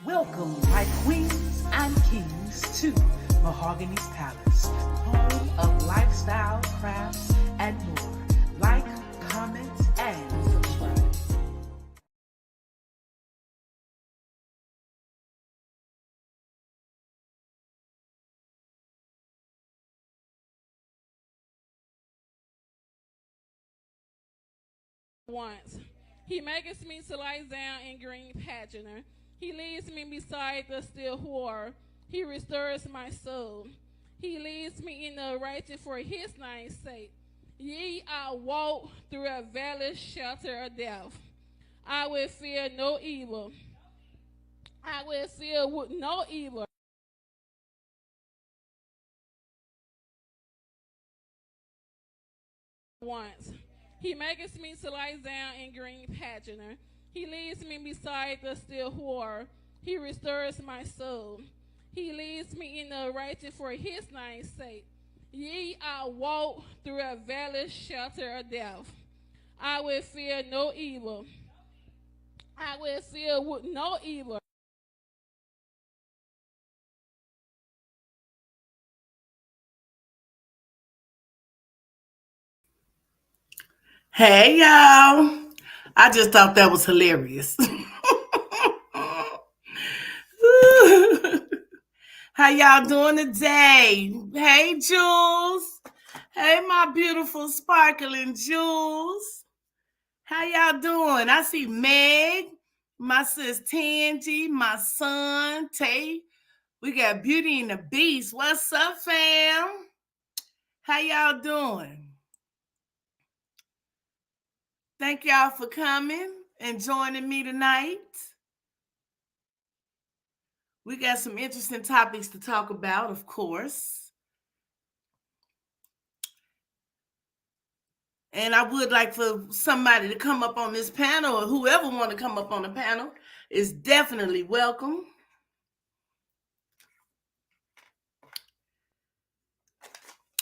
Welcome, my queens and kings, to Mahogany's Palace, home of lifestyle, crafts, and more. Like, comment, and subscribe. Once. He maketh me to lie down in green pasture. He leads me beside the still water. He restores my soul. He leads me in the righteous for his name's sake. Yea, I walk through a valley shelter of death. I will fear no evil. I will fear no evil. Once. He maketh me to lie down in green pasture. He leads me beside the still water. He restores my soul. He leads me in the righteous for his name's sake. Yea, I walk through a valley shelter of death. I will fear no evil. I will fear no evil. Hey, y'all. I just thought that was hilarious. How y'all doing today? Hey, Jules. Hey, my beautiful sparkling Jules. How y'all doing? I see Meg, my sis Tangy, my son Tay. We got Beauty and the Beast. What's up, fam? How y'all doing? Thank y'all for coming and joining me tonight. We got some interesting topics to talk about, of course. And I would like for somebody to come up on this panel, or whoever want to come up on the panel is definitely welcome.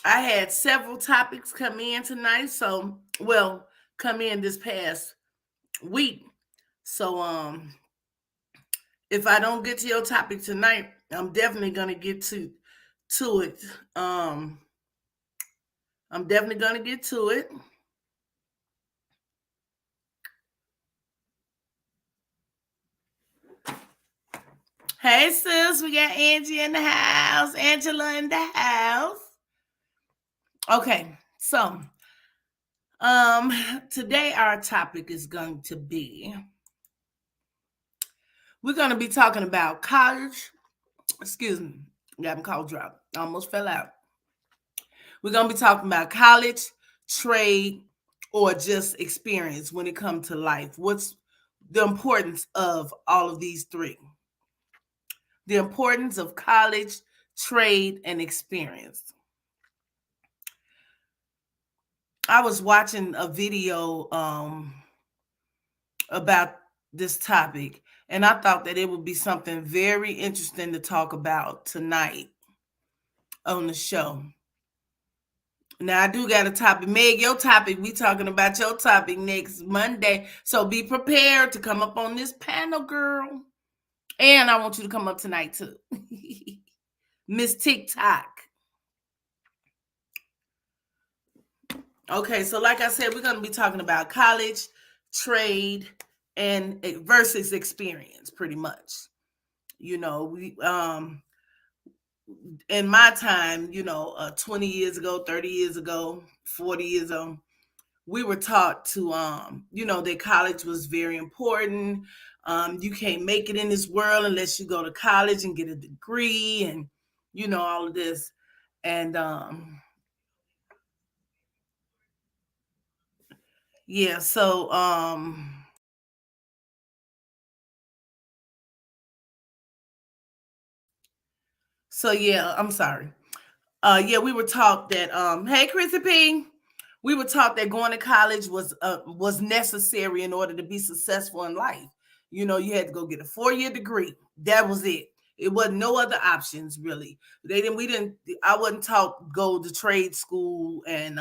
I had several topics come in tonight, come in this past week. So if I don't get to your topic tonight, I'm definitely gonna get to it. I'm definitely gonna get to it. Hey sis, we got Angie in the house, Angela in the house. Okay, so Um, Today our topic is going to be we're going to be talking about college. Excuse me, got my cold drop. Almost fell out. We're going to be talking about college, trade, or just experience when it comes to life. What's the importance of all of these three? The importance of college, trade, and experience. I was watching a video about this topic, and I thought that it would be something very interesting to talk about tonight on the show. Now I do got a topic. Meg, your topic, we talking about your topic next Monday. So be prepared to come up on this panel, girl. And I want you to come up tonight too. Miss TikTok. Okay, so like I said, we're going to be talking about college, trade, and versus experience, pretty much. We in my time, 20 years ago, 30 years ago, 40 years ago, we were taught to that college was very important. You can't make it in this world unless you go to college and get a degree, and all of this. And yeah, so yeah, I'm sorry. Yeah, we were taught that hey Chrissy P, we were taught that going to college was necessary in order to be successful in life. You had to go get a 4-year degree. That was it. It wasn't no other options really. I wasn't taught go to trade school and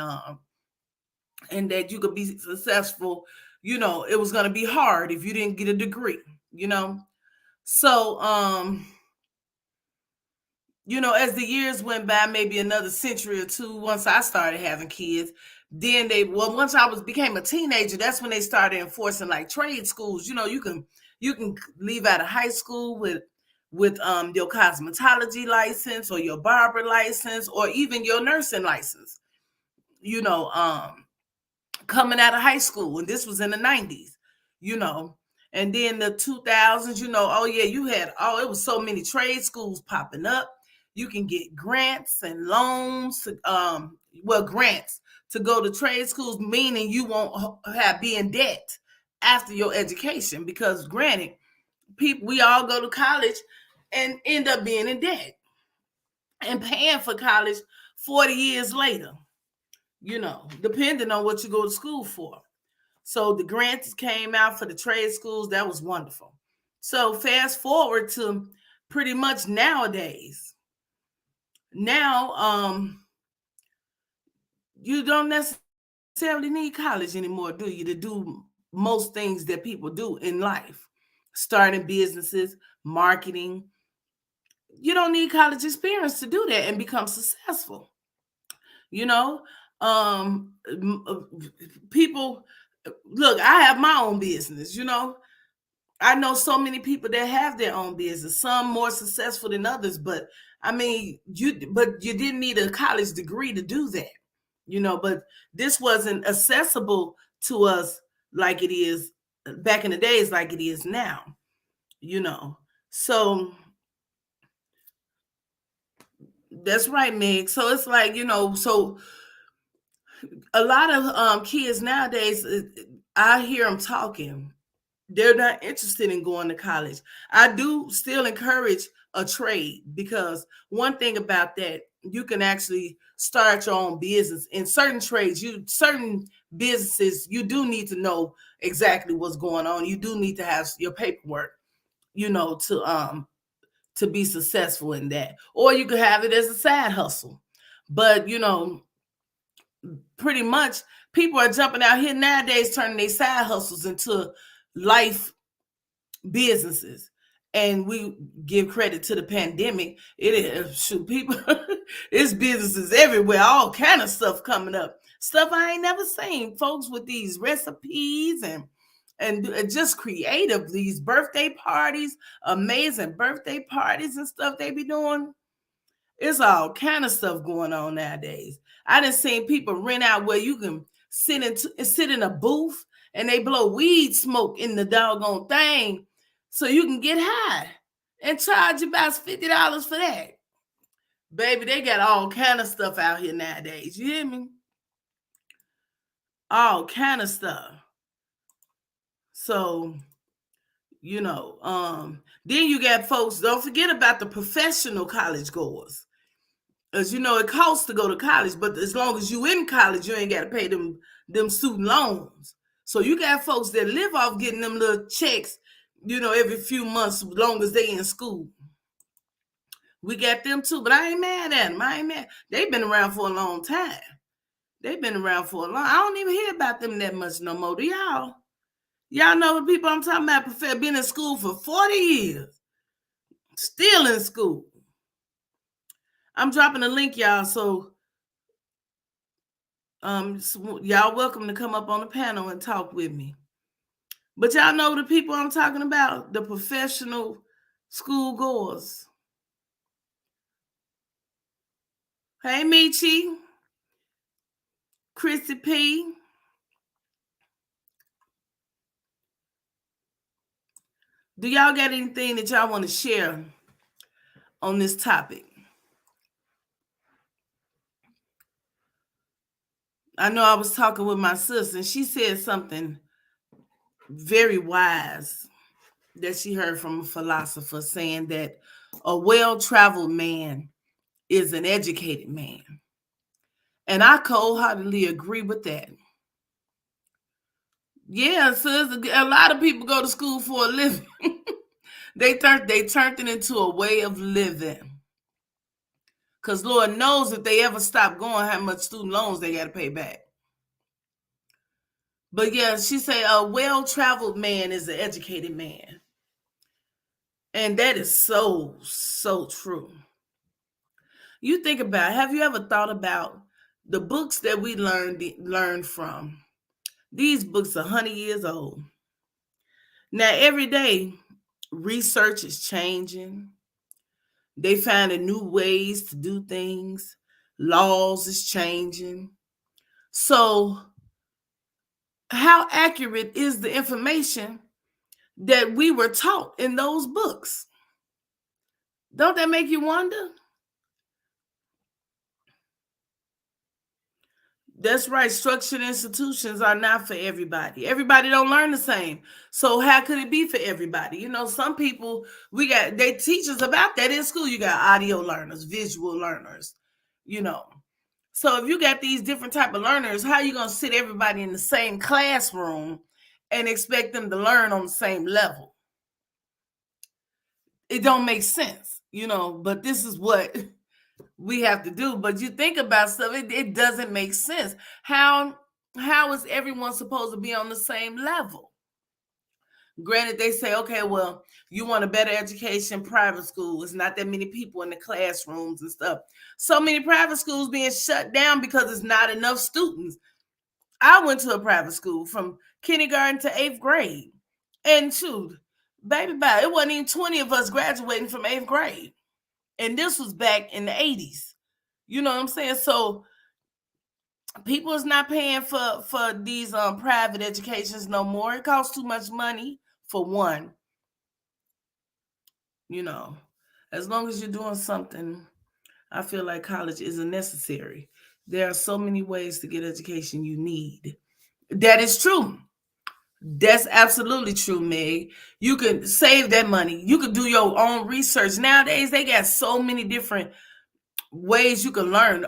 that you could be successful. It was gonna be hard if you didn't get a degree, you know. So as the years went by, maybe another century or two, once I started having kids, then once I became a teenager, that's when they started enforcing like trade schools. You can leave out of high school with your cosmetology license or your barber license or even your nursing license. You know, coming out of high school, and this was in the 90s, you know. And then the 2000s, oh yeah, it was so many trade schools popping up. You can get grants and loans, grants to go to trade schools, meaning you won't be in debt after your education. Because granted, we all go to college and end up being in debt and paying for college 40 years later, depending on what you go to school for. So the grants came out for the trade schools. That was wonderful. So fast forward to pretty much nowadays. Now, you don't necessarily need college anymore, do you, to do most things that people do in life? Starting businesses, marketing. You don't need college experience to do that and become successful. You know, people look, I have my own business, I know so many people that have their own business, some more successful than others, but I mean, you didn't need a college degree to do that, but this wasn't accessible to us like it is back in the days, like it is now, you know. So that's right, Meg. So it's like, so a lot of kids nowadays, I hear them talking. They're not interested in going to college. I do still encourage a trade, because one thing about that, you can actually start your own business. In certain trades, certain businesses, you do need to know exactly what's going on. You do need to have your paperwork, to be successful in that. Or you could have it as a side hustle. But pretty much people are jumping out here nowadays, turning their side hustles into life businesses. And we give credit to the pandemic. It is, shoot, people, it's businesses everywhere, all kind of stuff coming up, stuff I ain't never seen. Folks with these recipes and just creative, these birthday parties, amazing birthday parties and stuff they be doing. It's all kind of stuff going on nowadays. I done seen people rent out where you can sit in a booth and they blow weed smoke in the doggone thing so you can get high and charge you about $50 for that. Baby, they got all kind of stuff out here nowadays. You hear me? All kind of stuff. So, then you got folks, don't forget about the professional college goers. As you know, it costs to go to college, but as long as you in college, you ain't got to pay them student loans. So you got folks that live off getting them little checks, every few months, as long as they in school. We got them too, but I ain't mad at them. I ain't mad. They've been around for a long time. They've been around for a long. I don't even hear about them that much no more. Do y'all? Y'all know the people I'm talking about? Prefer been in school for 40 years, still in school. I'm dropping a link, y'all. So y'all welcome to come up on the panel and talk with me. But y'all know the people I'm talking about, the professional school goers. Hey, Michi, Chrissy P. Do y'all got anything that y'all want to share on this topic? I know I was talking with my sister, and she said something very wise that she heard from a philosopher, saying that a well-traveled man is an educated man. And I wholeheartedly agree with that. Yeah, sis, a lot of people go to school for a living. They turned it into a way of living. Because Lord knows if they ever stop going, how much student loans they got to pay back. But yeah, she said a well-traveled man is an educated man. And that is so, so true. You think about, have you ever thought about the books that we learned from? These books are 100 years old. Now, every day, research is changing. They finding new ways to do things. Laws is changing. So, how accurate is the information that we were taught in those books? Don't that make you wonder? That's right. Structured institutions are not for everybody. Everybody don't learn the same. So how could it be for everybody? Some people, they teach us about that in school. You got audio learners, visual learners, So if you got these different type of learners, how are you going to sit everybody in the same classroom and expect them to learn on the same level? It don't make sense, but this is what we have to do. But you think about stuff, it doesn't make sense. How is everyone supposed to be on the same level? Granted, they say, okay, well, you want a better education, private school. It's not that many people in the classrooms and stuff. So many private schools being shut down because it's not enough students. I went to a private school from kindergarten to 8th grade. And shoot, baby, it wasn't even 20 of us graduating from 8th grade. And this was back in the 80s. You know what I'm saying? So people is not paying for these private educations no more. It costs too much money, for one. As long as you're doing something, I feel like college isn't necessary. There are so many ways to get education you need. That is true. That's absolutely true, Meg. You can save that money. You can do your own research. Nowadays, they got so many different ways you can learn.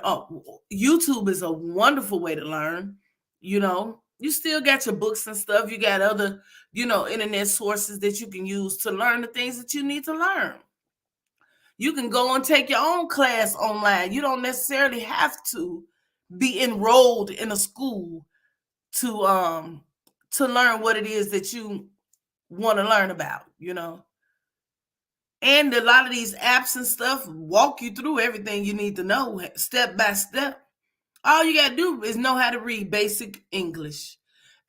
YouTube is a wonderful way to learn. You still got your books and stuff. You got other, internet sources that you can use to learn the things that you need to learn. You can go and take your own class online. You don't necessarily have to be enrolled in a school to learn what it is that you want to learn about, And a lot of these apps and stuff walk you through everything you need to know step by step. All you got to do is know how to read basic English,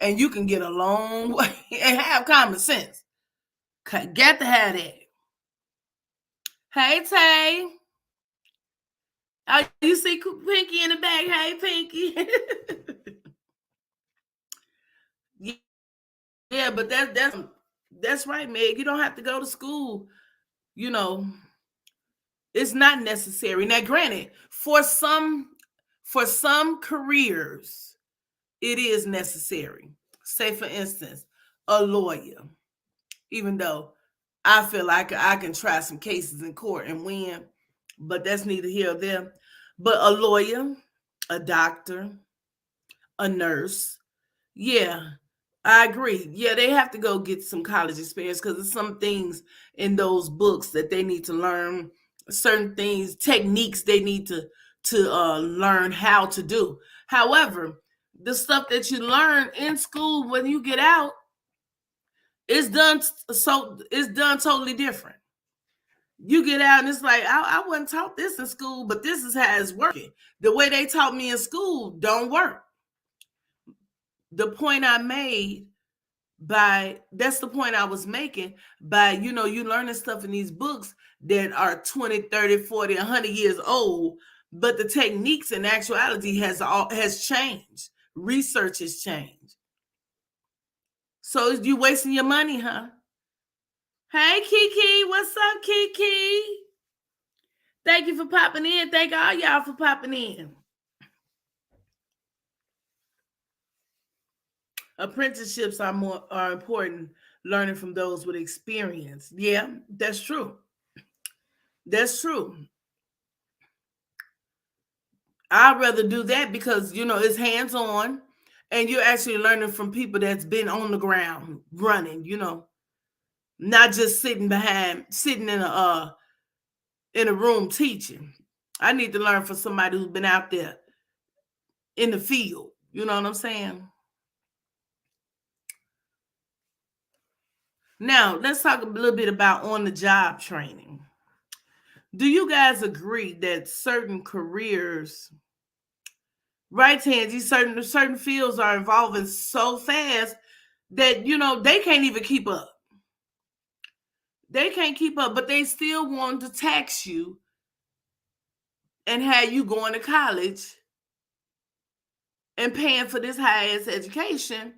and you can get a long way and have common sense. Got to have that. Hey, Tay. Oh, you see Pinky in the back. Hey, Pinky. Yeah, but that's right, Meg. You don't have to go to school. You know, it's not necessary. Now, granted, for some careers, it is necessary. Say, for instance, a lawyer. Even though I feel like I can try some cases in court and win, but that's neither here nor there. But a lawyer, a doctor, a nurse, yeah, I agree. Yeah, they have to go get some college experience because there's some things in those books that they need to learn, certain things, techniques they need to learn how to do. However, the stuff that you learn in school when you get out it's done it's done totally different. You get out and it's like I wasn't taught this in school, but this is how it's working. The way they taught me in school don't work. The point I made by that's the point I was making by you learning stuff in these books that are 20, 30, 40, 100 years old, but the techniques in actuality has changed. Research has changed. So you wasting your money, huh? Hey Kiki, what's up, Kiki? Thank you for popping in. Thank all y'all for popping in. Apprenticeships are important. Learning from those with experience. Yeah, that's true. That's true. I'd rather do that because it's hands on, and you're actually learning from people that's been on the ground running. Not just sitting in a room teaching. I need to learn from somebody who's been out there in the field. You know what I'm saying? Now, let's talk a little bit about on the job training. Do you guys agree that certain careers, right, Tangi, certain fields are evolving so fast that they can't even keep up. They can't keep up, but they still want to tax you and have you going to college and paying for this high ass education.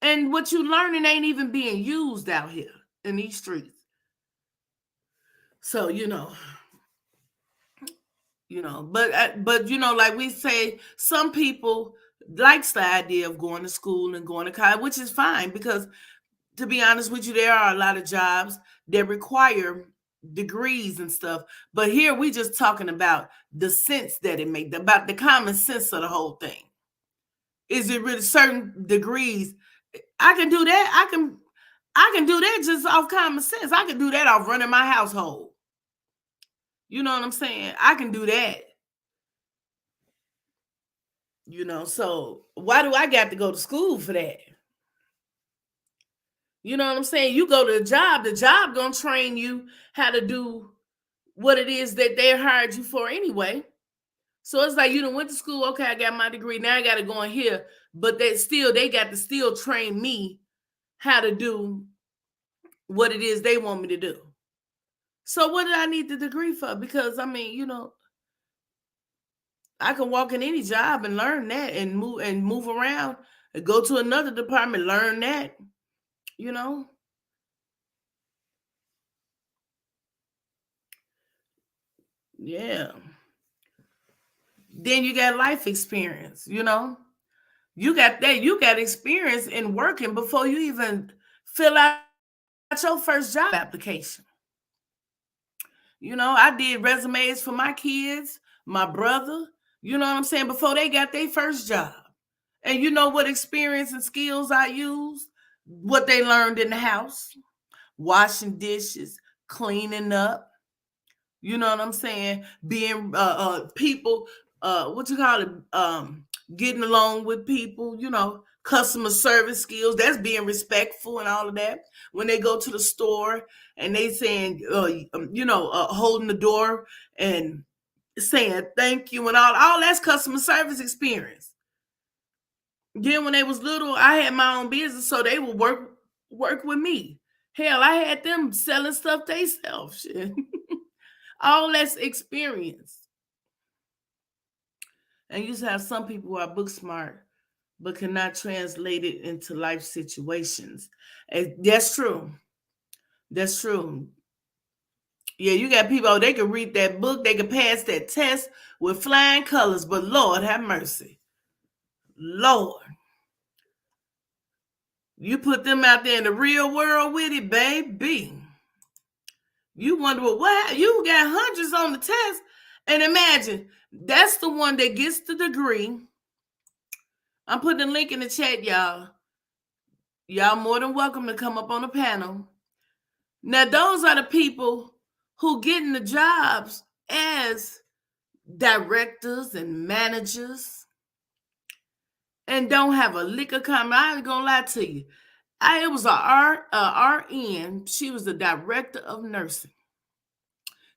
And what you learning ain't even being used out here in these streets. So, but like we say, some people likes the idea of going to school and going to college, which is fine because to be honest with you, there are a lot of jobs that require degrees and stuff. But here we just talking about the sense that it makes, about the common sense of the whole thing. Is it really certain degrees? I can do that. I can do that just off common sense. I can do that off running my household. You know what I'm saying? I can do that. So why do I got to go to school for that? You know what I'm saying? You go to the job gonna train you how to do what it is that they hired you for anyway. So it's like you done went to school, okay, I got my degree, now I gotta go in here, but they got to still train me how to do what it is they want me to do. So what did I need the degree for? Because I mean, I can walk in any job and learn that and move around and go to another department, learn that, you know. Yeah. Then you got life experience. You got that. You got experience in working before you even fill out your first job application. I did resumes for my kids, my brother, you know what I'm saying, before they got their first job. And you know what experience and skills I used? What they learned in the house, washing dishes, cleaning up, you know what I'm saying? Being people, what you call it? Getting along with people, customer service skills. That's being respectful and all of that. When they go to the store and they saying, holding the door and saying thank you and all that's customer service experience. Then when they was little, I had my own business, so they would work with me. Hell, I had them selling stuff they sell. Shit. All that's experience. And you just have some people who are book smart, but cannot translate it into life situations. And that's true. That's true. Yeah, you got people, they can read that book, they can pass that test with flying colors, but Lord have mercy. Lord, you put them out there in the real world with it, baby. You wonder, well, what? You got hundreds on the test. And imagine, that's the one that gets the degree. I'm putting a link in the chat, y'all. Y'all more than welcome to come up on the panel. Now, those are the people who get in the jobs as directors and managers and don't have a lick of comment. I ain't gonna lie to you. It was a RN. She was the director of nursing.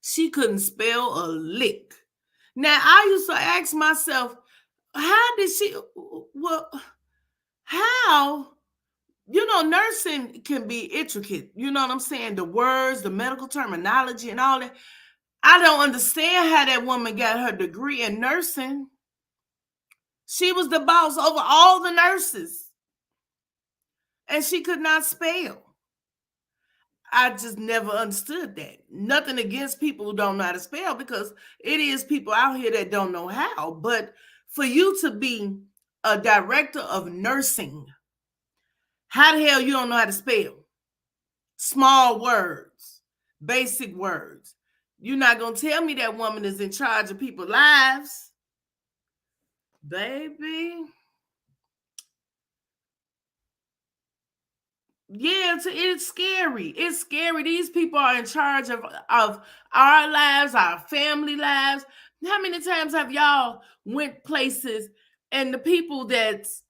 She couldn't spell a lick. Now, I used to ask myself, how did she, well, how, nursing can be intricate. You know what I'm saying? The words, the medical terminology and all that. I don't understand how that woman got her degree in nursing. She was the boss over all the nurses. And she could not spell. I just never understood that. Nothing against people who don't know how to spell, because it is people out here that don't know how. But for you to be a director of nursing, how the hell you don't know how to spell? Small words, basic words. You're not going to tell me that woman is in charge of people's lives. Baby. Yeah, it's scary. It's scary. These people are in charge of our lives, our family lives. How many times have y'all went places and the people that's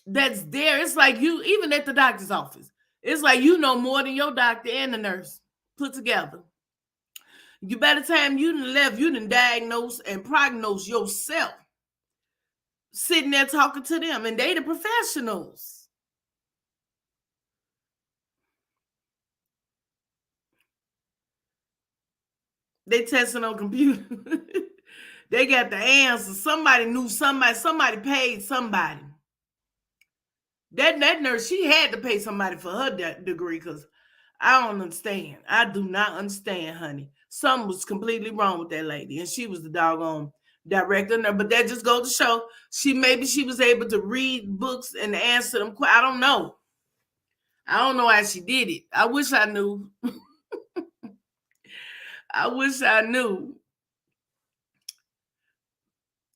there, it's like you, even at the doctor's office, it's like you know more than your doctor and the nurse put together. You, by the time you done left, you done diagnose and prognose yourself, sitting there talking to them, and they the professionals. They testing on computer. They got the answer. Somebody knew somebody paid somebody. That nurse, she had to pay somebody for her degree, because I don't understand. I do not understand, honey. Something was completely wrong with that lady, and she was the doggone director. But that just goes to show maybe she was able to read books and answer them. I don't know. I don't know how she did it. I wish I knew. I wish I knew.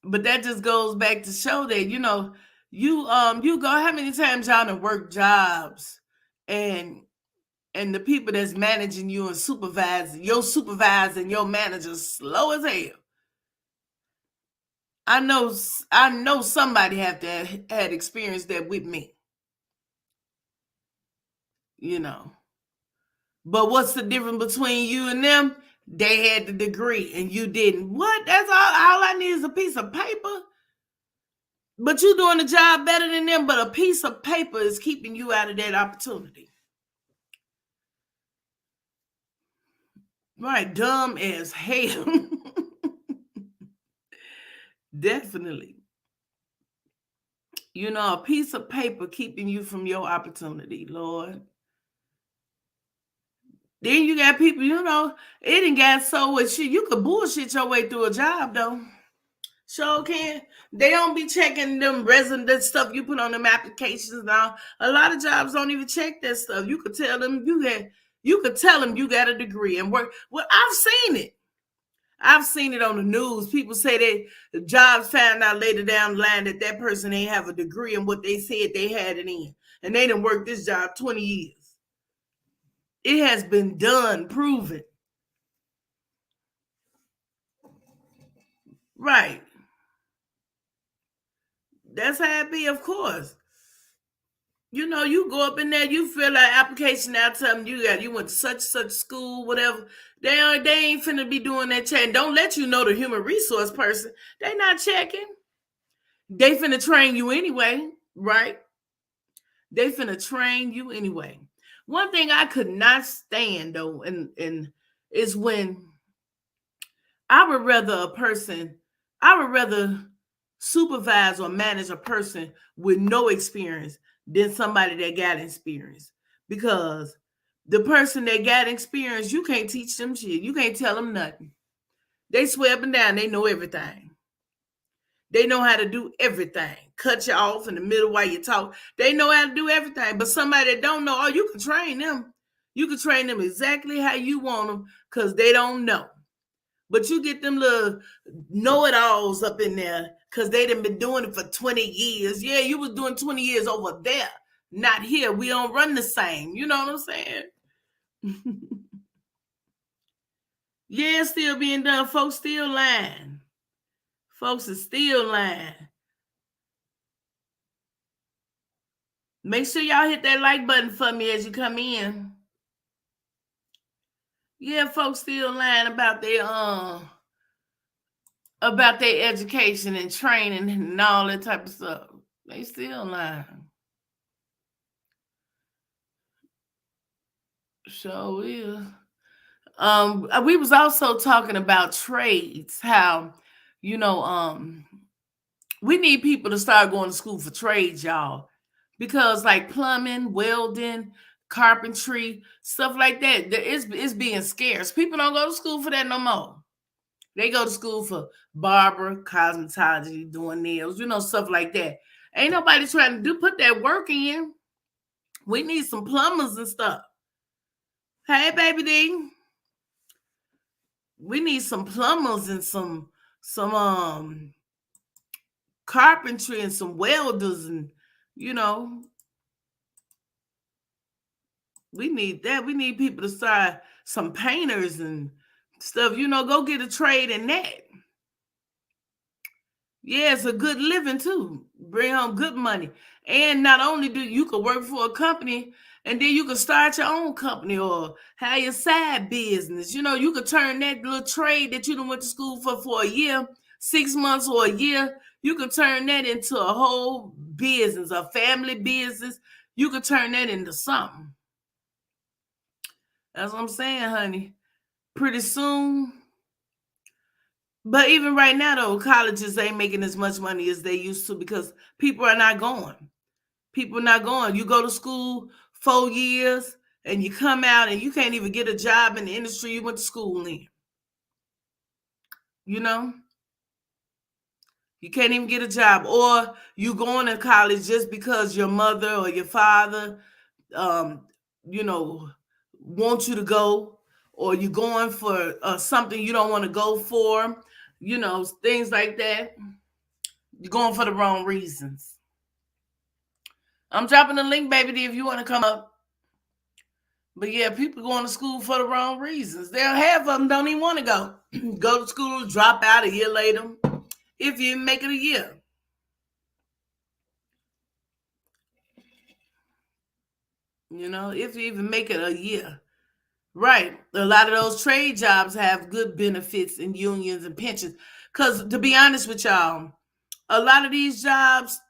But that just goes back to show that, you go, how many times y'all done work jobs and the people that's managing you and supervising, your supervisor and your manager slow as hell. I know somebody had experienced that with me. But what's the difference between you and them? They had the degree and you didn't. What? That's all I need is a piece of paper. But you're doing the job better than them, but a piece of paper is keeping you out of that opportunity. Right, dumb as hell. Definitely. A piece of paper keeping you from your opportunity, Lord. Then you got people, it ain't got so with shit. You could bullshit your way through a job, though. Sure can. They don't be checking them resident stuff you put on them applications now. A lot of jobs don't even check that stuff. You could tell them you got a degree and work. Well, I've seen it. I've seen it on the news. People say the jobs found out later down the line that person ain't have a degree in what they said they had it in. And they done worked this job 20 years. It has been done, proven. Right. That's how it be, of course. You go up in there, you fill out application out, tell them you went to such school, whatever. They ain't finna be doing that check. Don't let you know the human resource person. They not checking. They finna train you anyway, right? They finna train you anyway. One thing I could not stand though, and is when I would rather supervise or manage a person with no experience than somebody that got experience. Because the person that got experience, you can't teach them shit. You can't tell them nothing. They swear up and down, they know everything. They know how to do everything. Cut you off in the middle while you talk. They know how to do everything. But somebody that don't know, oh, you can train them. You can train them exactly how you want them because they don't know. But you get them little know-it-alls up in there because they done been doing it for 20 years. Yeah, you was doing 20 years over there, not here. We don't run the same. You know what I'm saying? Yeah, it's still being done. Folks still lying. Folks are still lying. Make sure y'all hit that like button for me as you come in. Yeah, folks still lying about their education and training and all that type of stuff. They still lying. So is. We was also talking about trades, how we need people to start going to school for trades, y'all. Because like plumbing, welding, carpentry, stuff like that, it's being scarce. People don't go to school for that no more. They go to school for barber, cosmetology, doing nails, stuff like that. Ain't nobody trying to put that work in. We need some plumbers and stuff. Hey, baby D. We need some plumbers and some carpentry and some welders and we need that. We need people to start some painters and stuff. Go get a trade in that. Yeah, it's a good living too. Bring home good money. And not only do you can work for a company, and then you can start your own company or have your side business. You could turn that little trade that you done went to school for a year, 6 months or a year, you could turn that into a whole business, a family business. You could turn that into something. That's what I'm saying, honey. Pretty soon. But even right now, though, colleges ain't making as much money as they used to because people are not going. People are not going. You go to school 4 years and you come out and you can't even get a job in the industry you went to school in. You can't even get a job. Or you going to college just because your mother or your father, want you to go, or you're going for something you don't want to go for, things like that. You're going for the wrong reasons. I'm dropping the link, baby, if you want to come up. But yeah, people going to school for the wrong reasons. Half of them don't even want to go. Go to school, drop out a year later, if you make it a year. If you even make it a year. Right. A lot of those trade jobs have good benefits and unions and pensions. Because to be honest with y'all, a lot of these jobs,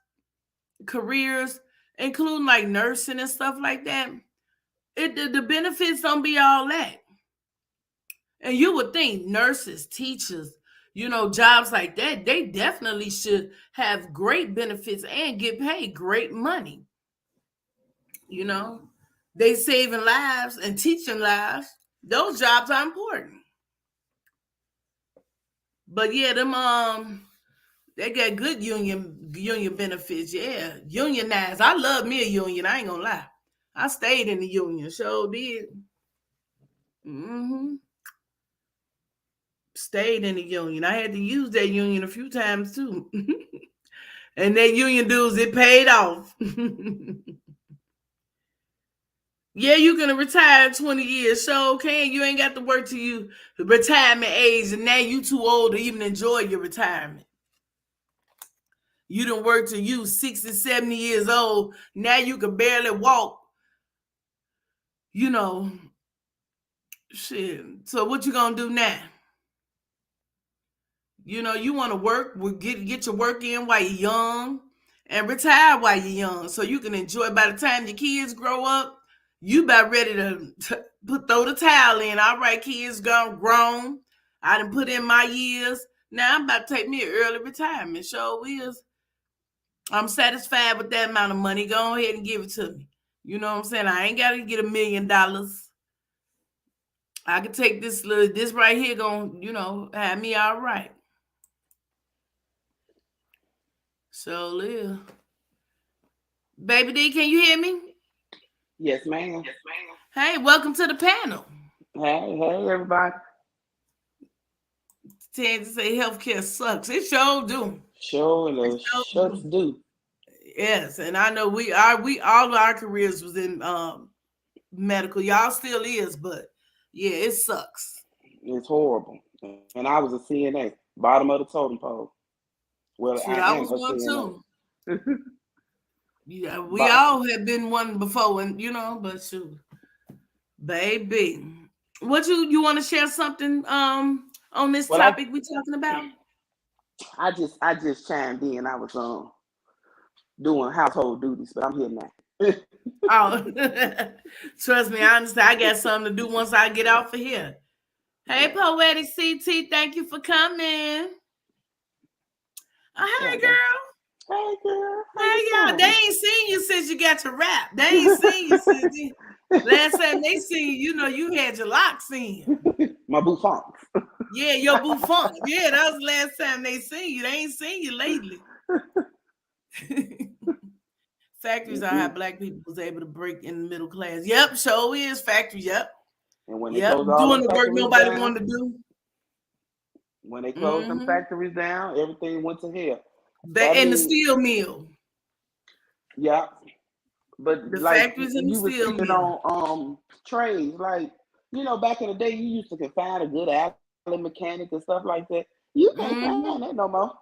careers, including like nursing and stuff like that, the benefits don't be all that. And you would think nurses, teachers, jobs like that, they definitely should have great benefits and get paid great money. They saving lives and teaching lives. Those jobs are important. But yeah, them they got good union benefits. Yeah, unionized. I love me a union. I ain't gonna lie. I stayed in the union. Sure did. Stayed in the union. I had to use that union a few times too. And that union dues, it paid off. Yeah, you gonna retire in 20 years. So you ain't got to work till you retirement age, and now you too old to even enjoy your retirement. You done work till you 60, 70 years old. Now you can barely walk. Shit. So what you gonna do now? You want to work, get your work in while you're young and retire while you're young so you can enjoy. By the time your kids grow up, you about ready to throw the towel in. All right, kids grown. I done put in my years. Now I'm about to take me an early retirement. Sure is. I'm satisfied with that amount of money. Go ahead and give it to me. You know what I'm saying? I ain't got to get $1 million. I could take this right here, have me all right. So live. Baby D, can you hear me? Yes, ma'am. Hey, welcome to the panel. Hey, everybody. Tend to say healthcare sucks. It sure do. Sure do. Yes, and I know we all of our careers was in medical. Y'all still is, but yeah, it sucks. It's horrible. And I was a CNA, bottom of the totem pole. Well, Shoot, I was one too. Yeah, we all have been one before, and but shoot, baby, what you want to share something on this topic we talking about? I just chimed in. I was doing household duties, but I'm here now. Oh, trust me, I understand. I got something to do once I get off of here. Hey, Poetic CT, thank you for coming. Oh, hey, girl. Hey, girl. Hey, y'all. They ain't seen you since you got to rap. They ain't seen you since last time they seen you. You had your locks in. My bouffant. Yeah, your bouffant. Yeah, that was the last time they seen you. They ain't seen you lately. Factories are how Black people was able to break in the middle class. Yep, sure is factories. Yep. And when they closed all doing the work nobody down, wanted to do. When they closed them factories down, everything went to hell. The steel mill. Yeah. But the factories and the steel mill. On trades, like, back in the day, you used to find a good alley mechanic and stuff like that. You can't find that no more.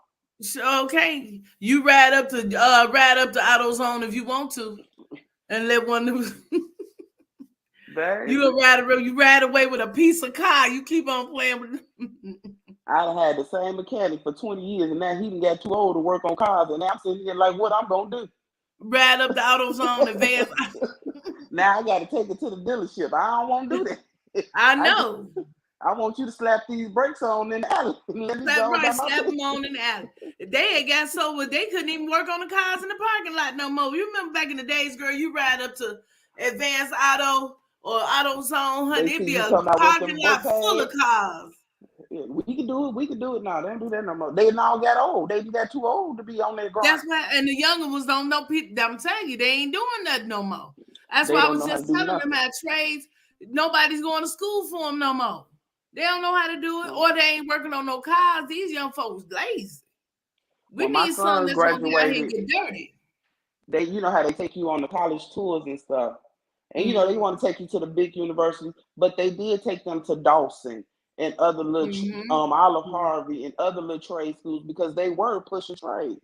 Okay, you ride up to AutoZone if you want to, and let one of you ride away with a piece of car. You keep on playing with. I had the same mechanic for 20 years, and now he done got too old to work on cars, and now I'm sitting here like, what I'm gonna do? Ride up the AutoZone advance. Now I got to take it to the dealership. I don't want to do that. I know. I want you to slap these brakes on in the alley. Slap them on in the alley. They had got so where they couldn't even work on the cars in the parking lot no more. You remember back in the days, girl, you ride up to Advanced Auto or AutoZone, honey, it'd be a parking lot full of cars. Yeah, we can do it now. They don't do that no more. They now got old. They got too old to be on their grind. That's why, and the younger ones don't know people. I'm telling you, they ain't doing nothing no more. That's why I was just telling them how trades, nobody's going to school for them no more. They don't know how to do it, or they ain't working on no cars. These young folks lazy. We need something that's going to be out here and get dirty. They, how they take you on the college tours and stuff. And, they want to take you to the big universities, but they did take them to Dawson and other little, Olive Harvey and other little trade schools because they were pushing trade.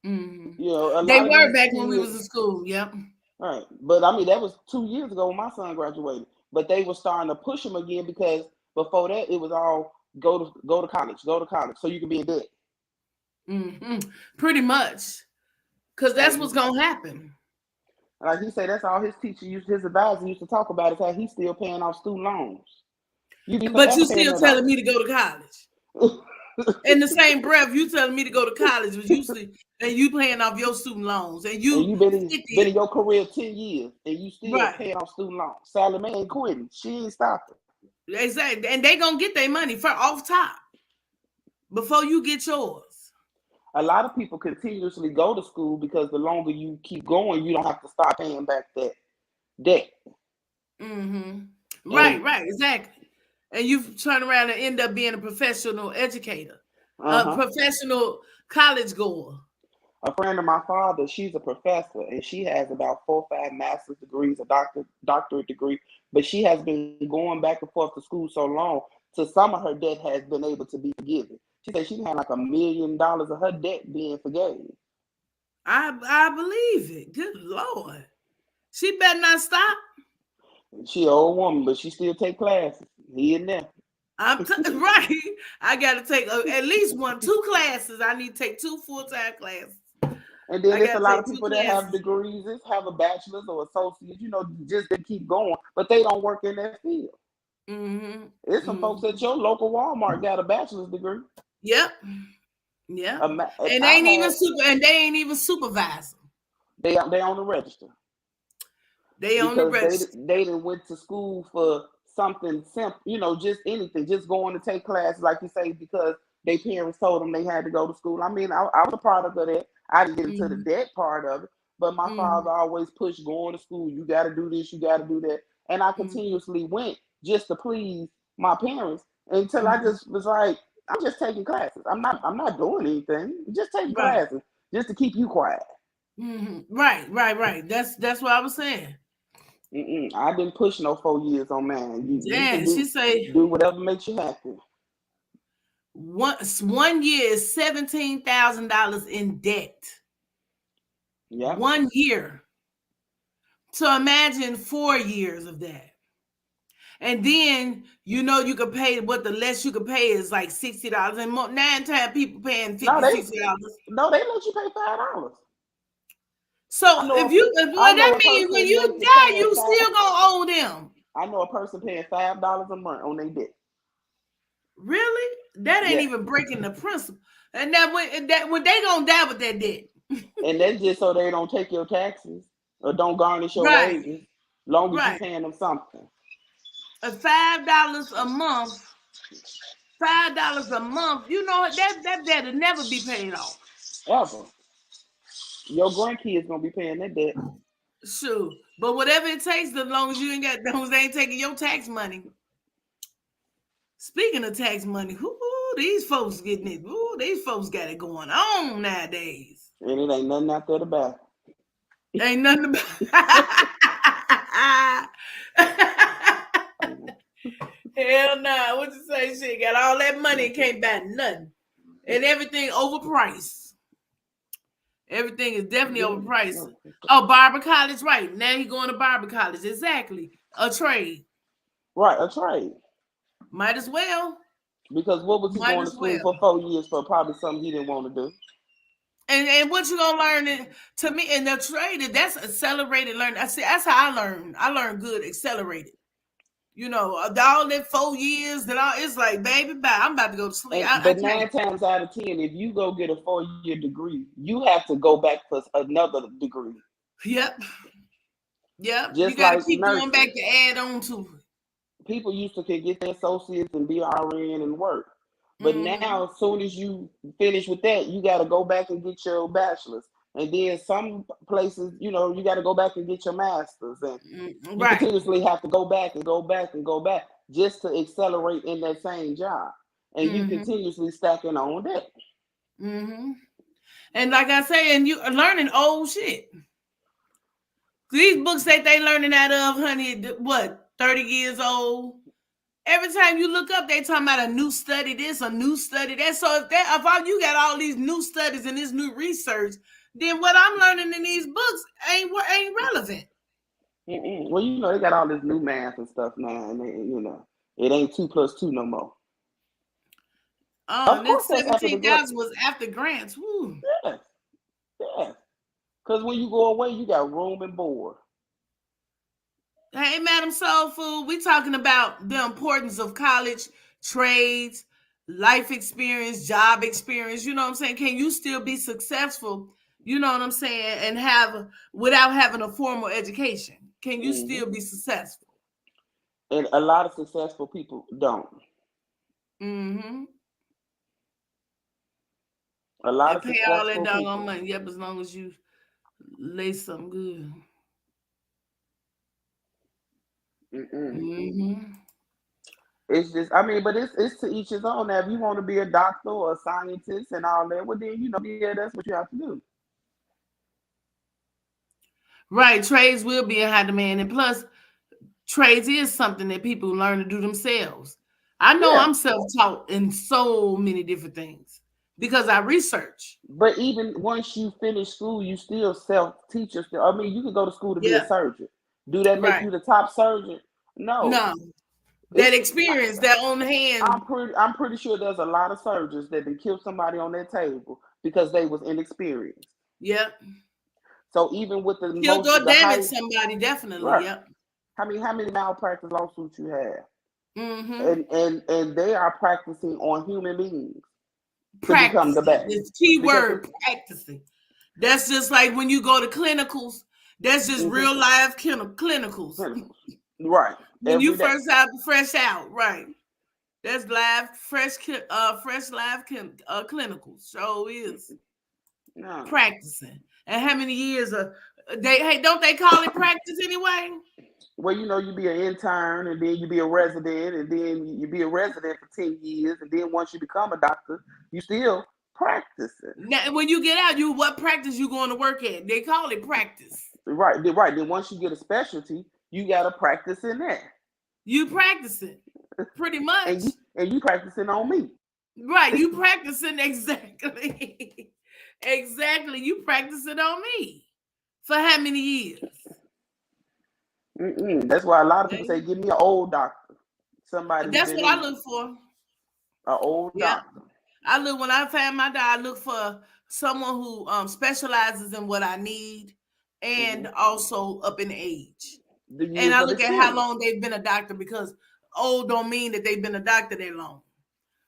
They were back when we was in school, yep. Right. But, that was 2 years ago when my son graduated. But they were starting to push him again because before that, it was all go to college, so you can be in debt. Pretty much, because that's what's gonna happen. Like he said, that's all his his advisor used to talk about is how he's still paying off student loans. But you still telling me to go to college. In the same breath, you telling me to go to college, and you paying off your student loans, and you've been in your career 10 years, and you still paying off student loans. Sally Mae ain't quitting; she ain't stopping. Exactly, and they gonna get their money for off top before you get yours. A lot of people continuously go to school because the longer you keep going, you don't have to stop paying back that debt. Right, exactly. And you turn around and end up being a professional educator, a professional college goer. A friend of my father, she's a professor, and she has about 4 or 5 master's degrees, a doctorate degree, but she has been going back and forth to school so long, so some of her debt has been able to be forgiven. She said she had like $1 million of her debt being forgiven. I believe it. Good Lord. She better not stop. She an old woman, but she still take classes here and there. Right. I got to take at least 2 classes. I need to take 2 full-time classes. And then there's a lot of people that have degrees, have a bachelor's or associate's, just to keep going, but they don't work in that field. There's some folks at your local Walmart got a bachelor's degree. Yep. Yeah. If And they I ain't even had, supervisor. they on the register They on the because register. they didn't went to school for something simple, just anything, just going to take classes, like you say, because their parents told them they had to go to school. I mean, I was a product of that. I didn't get into the Mm-hmm. debt part of it, but my Mm-hmm. father always pushed going to school. You got to do this, you got to do that, and I Mm-hmm. continuously went just to please my parents until I Mm-hmm. just was like, I'm just taking classes. I'm not doing anything. Just taking Right. classes just to keep you quiet. Mm-hmm. Right. That's what I was saying. I didn't push no 4 years on man. You can Yeah, she say do whatever makes you happy. one year is $17,000 in debt. Yep. 1 year. So imagine 4 years of that. And then you could pay what the less you could pay is like $60. And more, 9 times people paying No, 50, they $60. no, they let you pay $5. So I know if a you I well, know that a means when person you making die, paying you five. still gonna owe them. I know a person paying $5 a month on their debt. Really? That ain't Yeah, even breaking the principle. And when they gonna die with that debt. and that's just so they don't take your taxes or don't garnish your Right, wages. Long as you right. paying them something. $5 a month, $5 a month, that debt will never be paid off. Ever. Your grandkids gonna be paying that debt. Sure. But whatever it takes, as long as you ain't got those, they ain't taking your tax money. Speaking of tax money, these folks getting it. These folks got it going on nowadays. And it ain't nothing out there to buy. Ain't nothing about. Hell nah. What you say? Shit, got all that money and can't buy nothing, and everything overpriced. Everything is definitely overpriced. Oh, Barber College, right? Now he going to Barber College. Exactly. A trade. Right, a trade. Might as well. Because what was he Might going to as school well. for 4 years for? Probably something he didn't want to do. And what you gonna learn to me in the trade, that's accelerated learning. I see that's how I learn. I learn good accelerated. All that 4 years it's like, baby, bye. I'm about to go to sleep. I But can't. 9 times out of 10, if you go get a 4 year degree, you have to go back for another degree. Yep. Yep. You Just gotta like keep going back nursing. to add on to it. People used to could get their associates and be RN and work. But Mm-hmm. now, as soon as you finish with that, you got to go back and get your bachelor's. And then some places, you got to go back and get your master's. And you Right. continuously have to go back and go back and go back just to accelerate in that same job. And you Mm-hmm. continuously stacking on that. Mm-hmm. And like I say, and you are learning old shit. These books that they learning out of, honey, what, 30 years old? Every time you look up, they talking about a new study this, a new study that. So if you got all these new studies and this new research, then what I'm learning in these books ain't relevant. Well, they got all this new math and stuff now, and it ain't 2 + 2 no more. Oh, Of and then course, that's after the grant. 17,000 was after grants. Woo. Yes, yes. Because when you go away, you got room and board. Hey, Madam Soul Food, we talking about the importance of college, trades, life experience, job experience. You know what I'm saying? Can you still be successful? You know what I'm saying? And without having a formal education, can you still be successful? And a lot of successful people don't. Mm-hmm. A lot And of pay all that successful doggone people. money. Yep, as long as you lay something good. Mm-hmm. It's just, but it's to each his own. Now, if you want to be a doctor or a scientist and all that, well, then yeah, that's what you have to do. Right, trades will be in high demand, and plus, trades is something that people learn to do themselves. I know Yeah. I'm self-taught in so many different things because I research. But even once you finish school, you still self-teach yourself. You could go to school to be a Yeah, surgeon. Do that make right. you the top surgeon? No. No, that It's experience, that on hand. I'm pretty sure there's a lot of surgeons that can kill somebody on their table because they was inexperienced. Yep. So even with Killed or the damaged highest, somebody, definitely. right? Yep. How many malpractice lawsuits you have? Mm-hmm. And they are practicing on human beings. to become the best. This keyword practicing. That's just like when you go to clinicals. That's just real life clinicals. Right. When you first fresh out, right? That's live, fresh live clinicals. So is practicing. And how many years don't they call it practice anyway? Well, you be an intern, and then you be a resident, and then you be a resident for 10 years, and then once you become a doctor, you still practicing. Now, when you get out, what practice you going to work at? They call it practice. Right. Then once you get a specialty, you got to practice in that. You practicing, pretty much. and you practicing on me. Right, you practicing exactly. Exactly, you practicing on me. For how many years? That's why a lot of people say, give me an old doctor. Somebody. That's what I look for. An old doctor. When I find my doctor, I look for someone who specializes in what I need and also up in age. And I look at how long they've been a doctor, because old don't mean that they've been a doctor that long.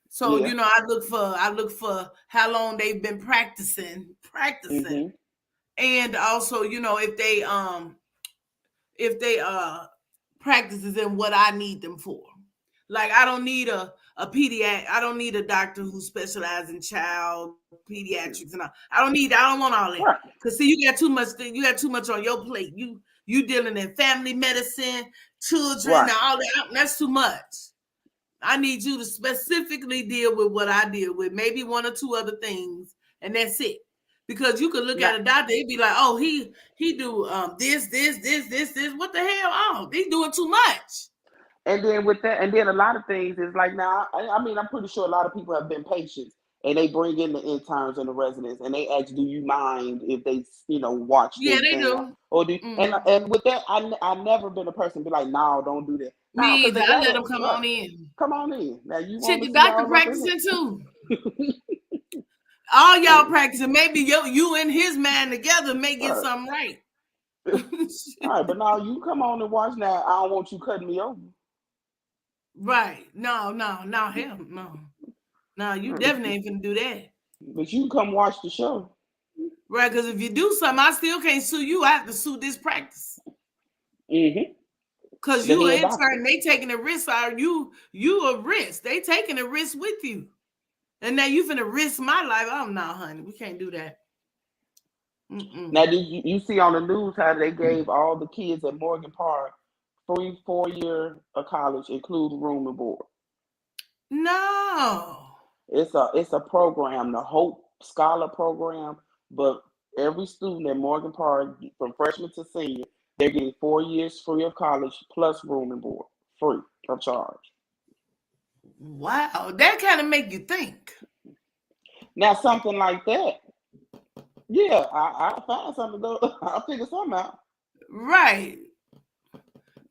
So I look for how long they've been practicing, and also if they practices in what I need them for. Like I don't need a pediatric. I don't need a doctor who specializes in child pediatrics and all. I don't want all that. Because see, you got too much on your plate. You dealing in family medicine, children, and all that. That's too much. I need you to specifically deal with what I deal with, maybe one or two other things, and that's it. Because you could look at a doctor, he'd be like, "Oh, he do this. What the hell? Oh, he's doing too much." And then with that, and then a lot of things is like now. I mean, I'm pretty sure a lot of people have been patients, and they bring in the interns and the residents, and they ask, "Do you mind if they, watch?" Yeah, they do. Or do and with that, I've never been a person be like, "No, don't do that." Me either. I let them come on in. Come on in. Now you want the doctor practicing too. All y'all practicing. Maybe you and his man together may get something right. All right, but now you come on and watch. Now I don't want you cutting me over. Right? No, him, no. You definitely ain't gonna do that. But you come watch the show. Right? Because if you do something, I still can't sue you. I have to sue this practice. Because you an intern, they taking a risk. You a risk. They taking a risk with you. And now you finna risk my life. Oh, no, honey. We can't do that. Now, did you see on the news how they gave all the kids at Morgan Park 4 year of college, including room and board? No. It's a program, the Hope Scholar Program. But every student at Morgan Park, from freshman to senior, they're getting 4 years free of college plus room and board, free of charge. Wow, that kind of make you think. Now, something like that, yeah, I find something though. I'll figure something out. Right,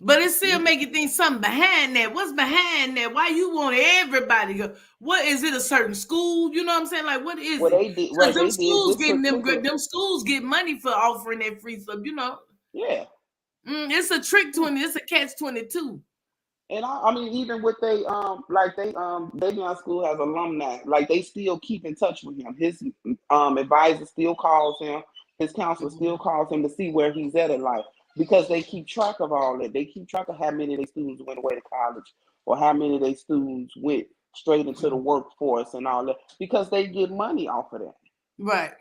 but it still make you think something behind that. What's behind that? Why you want everybody to go? What is it? A certain school? You know what I'm saying? Like, what is it? Because them schools getting them schools get money for offering that free stuff. Yeah. It's a trick 20. It's a catch-22. And I mean, even with Davion School has alumni, like they still keep in touch with him. His advisor still calls him. His counselor still calls him to see where he's at in life, because they keep track of all that. They keep track of how many of their students went away to college, or how many of their students went straight into the workforce and all that, because they get money off of that. Right.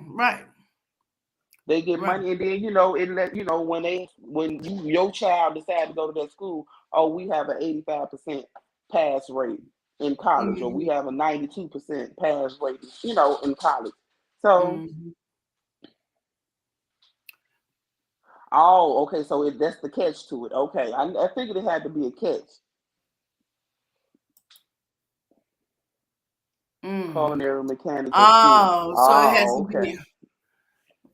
They get money, and then it let when your child decide to go to that school. Oh, we have an 85% pass rate in college, or we have a 92% pass rate, in college. So, oh, okay. So that's the catch to it. Okay, I figured it had to be a catch. Culinary mechanics. Oh, so it has to be.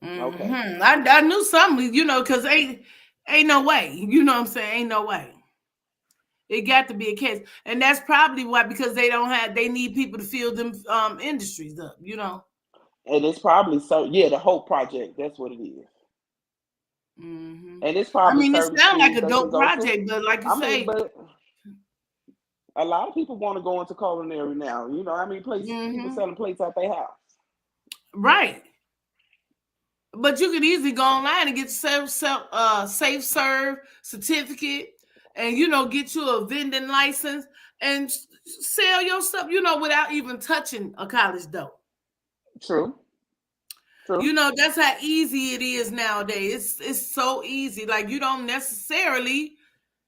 Okay. I knew something, because ain't no way. You know what I'm saying? Ain't no way. It got to be a case, and that's probably why, because they need people to fill them industries up, And it's probably the Hope Project. That's what it is. And it's probably. it sounds like a dope project, but like you say, A lot of people want to go into culinary now. You know, I mean, people selling plates at their house. Right. But you can easily go online and get safe serve certificate, and get you a vending license and sell your stuff, without even touching a college dough. True. That's how easy it is nowadays. It's so easy. Like, you don't necessarily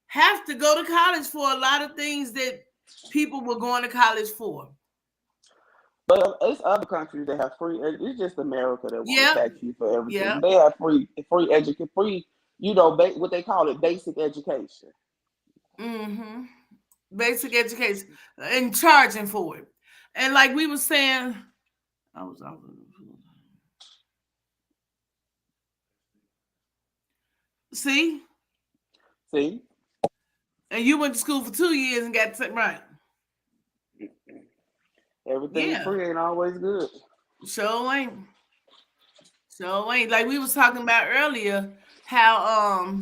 have to go to college for a lot of things that people were going to college for. But it's other countries that have free. It's just America that want to tax you for everything. Yeah. They have free education, what they call it, basic education. Mm-hmm. Basic education and charging for it. And like we were saying, See? And you went to school for 2 years and got it right. Everything free ain't always good. Sure ain't. Like we was talking about earlier, how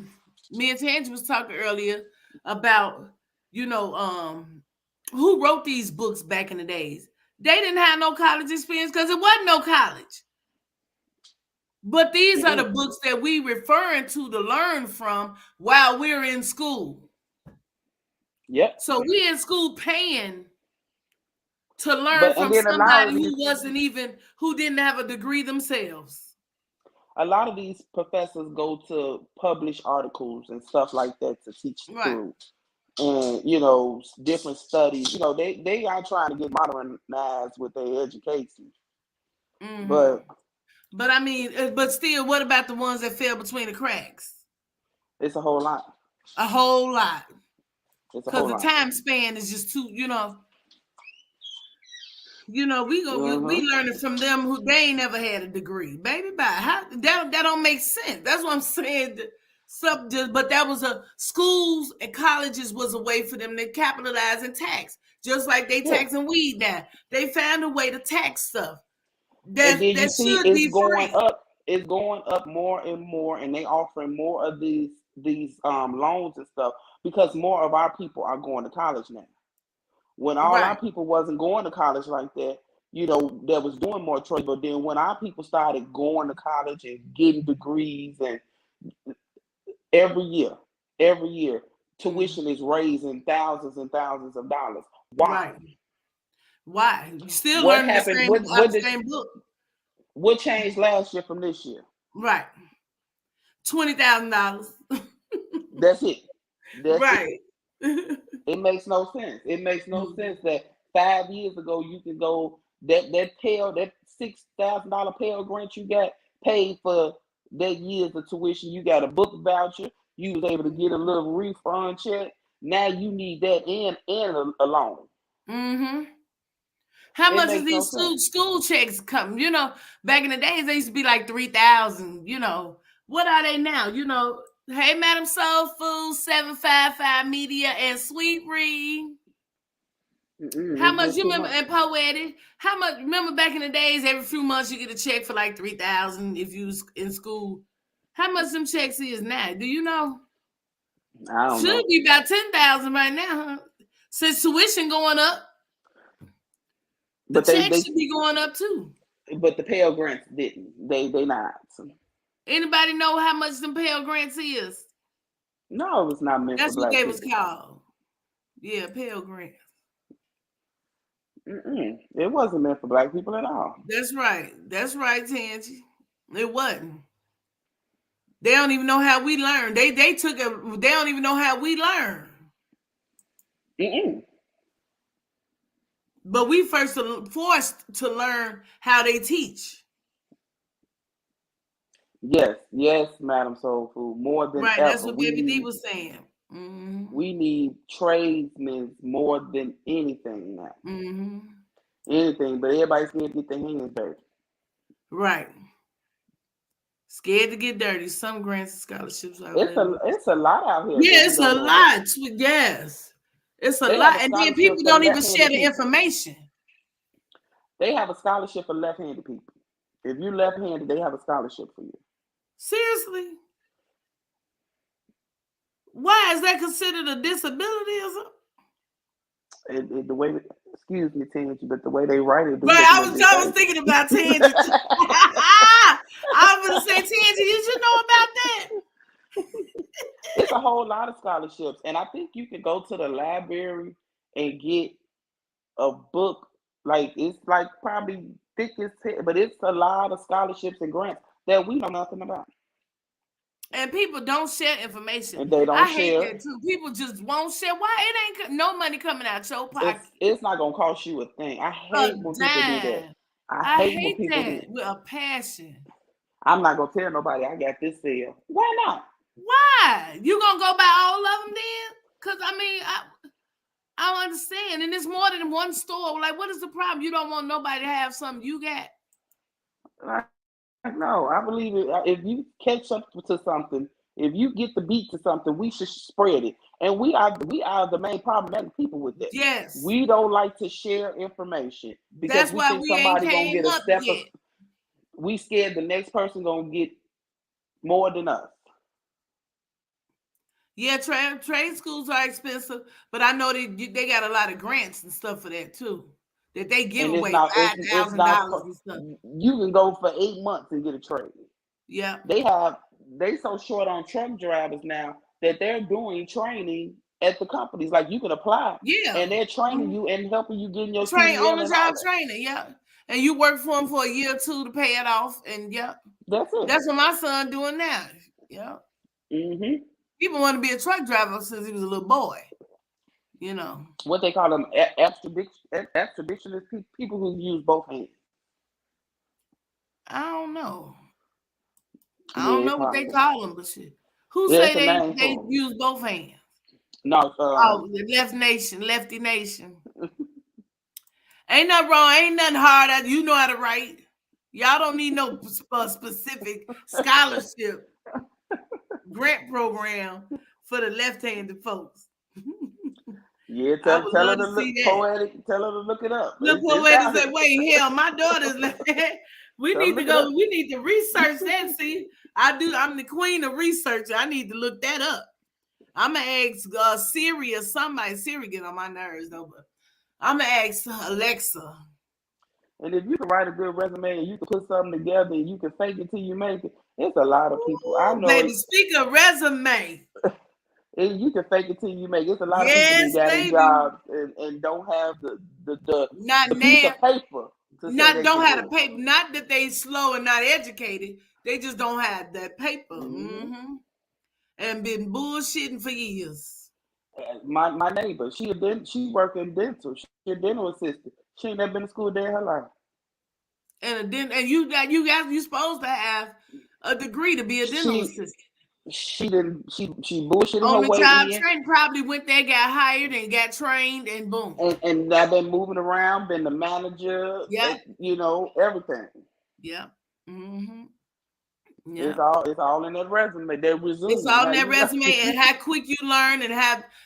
me and Tangie was talking earlier about, who wrote these books back in the days. They didn't have no college experience because it wasn't no college. But these are the books that we referring to learn from while we're in school. Yep. So we in school paying to learn from somebody who didn't have a degree themselves. A lot of these professors go to publish articles and stuff like that to teach through. And, different studies. They are trying to get modernized with their education. Mm-hmm. But I mean, but still, what about the ones that fell between the cracks? It's a whole lot. A whole lot. Because the time span is just too, we learning from them who they ain't never had a degree. Baby, that don't make sense. That's what I'm saying. But that was schools and colleges was a way for them to capitalize and tax, just like they taxing weed now. They found a way to tax stuff. And then you see it's going up. It's going up more and more, and they offering more of these loans and stuff because more of our people are going to college now. When all our people wasn't going to college like that, that was doing more trade. But then when our people started going to college and getting degrees, and every year, tuition is raising thousands and thousands of dollars. Why? Why? You still learning the same book. What changed last year from this year? Right. $20,000. That's it. Right. It makes no sense. It makes no sense that 5 years ago you can go that $6,000 Pell Grant you got paid for that year's of tuition. You got a book voucher. You was able to get a little refund check. Now you need that and a loan. Mm-hmm. How much is these school checks come? Back in the days, they used to be like $3,000. What are they now? Hey, Madam Soul Food, 755 Media, and Sweet Reed. How much you remember? And Poetic. How much? Remember back in the days, every few months you get a check for like $3,000 if you was in school. How much them checks is now? Do you know? I don't know. Should be about $10,000 right now, huh? Since tuition going up. The checks should be going up too. But the Pell Grants didn't. They not. So. Anybody know how much them Pell Grants is? No, it's not meant for black people. That's what they was called. Yeah, Pell Grants. It wasn't meant for black people at all. That's right, Tangie. It wasn't. They don't even know how we learn. They don't even know how we learn. But we first forced to learn how they teach. Yes, Madam Soul Food. More than ever. That's what Baby D was saying. Mm-hmm. We need tradesmen more than anything now. Mm-hmm. Anything, but everybody's scared to get their hands dirty. Right. Scared to get dirty. Some grants and scholarships out there. It's a lot out here. Yeah, it's a lot. Yes. It's a lot. And then people don't even share the information. They have a scholarship for left-handed people. If you're left-handed, they have a scholarship for you. Seriously? Why is that considered a disability or something? the way, excuse me, Tangy, but the way they write it, do Right, look a I little was bit I was crazy. thinking about Tangy. I was gonna say, Tangy, you should know about that. It's a whole lot of scholarships, and I think you can go to the library and get a book. Like it's like probably thick as hell, but it's a lot of scholarships and grants that we know nothing about, And people don't share information. and they don't I hate share. that too. People just won't share. Why it ain't no money coming out your pocket? It's not gonna cost you a thing. I A hate when people do that. dime. I I hate when hate people do that it. with a passion. I'm not gonna tell nobody I got this sale. Why not? Why? You gonna go buy all of them then? Cause I mean, I don't understand. And it's more than one store. Like, what is the problem? You don't want nobody to have something you got. No, I believe it. If you catch up to something, if you get the beat to something, we should spread it. And we are the main problematic people with that. Yes. We don't like to share information because That's we why think we ain't somebody gonna came get a up step yet. we scared the next person gonna get more than us. Yeah, trade schools are expensive, but I know they got a lot of grants and stuff for that too. That they give And it's away not $5,000 and stuff. you can go for 8 months and get a trade. Yeah. They so short on truck drivers now that they're doing training at the companies. Like you can apply, Yeah. and they're training you and helping you getting your train CDL on the and all job that. training, yeah. And you work for them for a year or two to pay it off, and yeah, That's it. that's what my son doing now. Yeah. Mm-hmm. People want to be a truck driver since he was a little boy. You know What they call them extraditionist people who use both hands. I don't know. I Yeah, don't know what they call them, but shit. Who Yeah, say it's a they name for 'em. use both hands? No, Oh, the lefty nation. Ain't nothing wrong. Ain't nothing hard. You know how to write. Y'all don't need no specific scholarship grant program for the left-handed folks. yeah, I tell would her love to to see look that. poetic. Tell her to look it up. Look, It's poetic out say, here. wait, hell, my daughter's. We So need to look it go. up. We need to research that. See, I'm the queen of research. I need to look that up. I'm gonna ask Siri or somebody. Siri get on my nerves though, but I'm gonna ask Alexa. And if you can write a good resume and you can put something together and you can fake it till you make it, it's a lot of people. I know Baby, speak of resume. you can fake it till you make it. It's a lot of Yes, people that got baby. a job and don't have the Not piece now. of paper to say Not they don't can have do the paper. Not that they slow and not educated. They just don't have that paper. Mm-hmm. And been bullshitting for years. My neighbor, she work in dental. She a dental assistant. She ain't never been to school a day in her life. And you supposed to have a degree to be a dental assistant. She bullshitting On her the way job in. training, probably went there, got hired, and got trained, and boom. And I've been moving around, been the manager, Yeah. Everything. Yeah. Mm-hmm. Yeah. It's all in that resume. That resume. It's all in that resume, and how quick you learn, and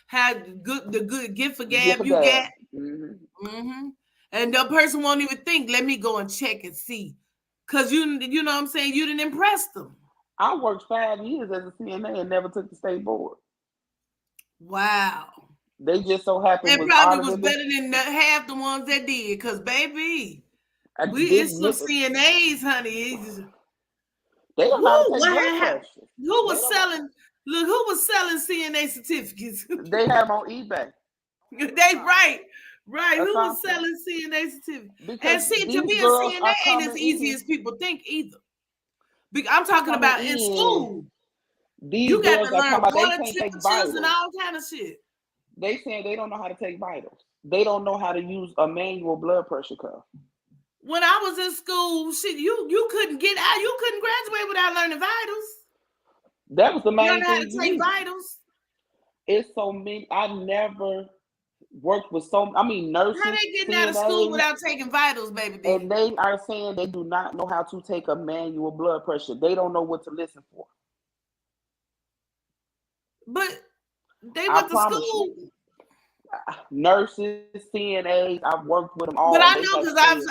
how good gift for gab you got. Mm-hmm. Mm-hmm. And the person won't even think, let me go and check and see. Because you know what I'm saying, you didn't impress them. I worked 5 years as a CNA and never took the state board. Wow. They just so happened. It probably was better than half the ones that did. Because, baby, it's some CNAs, honey. They don't know how to take blood pressure. Who was selling CNA certificates? They have them on eBay. Right. Who was selling CNA certificates? Because and see, to be a CNA ain't as easy as people think either. I'm talking about in school. You got to learn water temperatures and all kind of shit. They saying they don't know how to take vitals. They don't know how to use a manual blood pressure cuff. When I was in school, shit, you couldn't get out. You couldn't graduate without learning vitals. That was the main thing. You learn how to take vitals. It's so many. I never worked with nurses. How they getting out of school without taking vitals, baby? And they are saying they do not know how to take a manual blood pressure. They don't know what to listen for. But they went to school. Nurses, CNAs, I've worked with them all. But I know because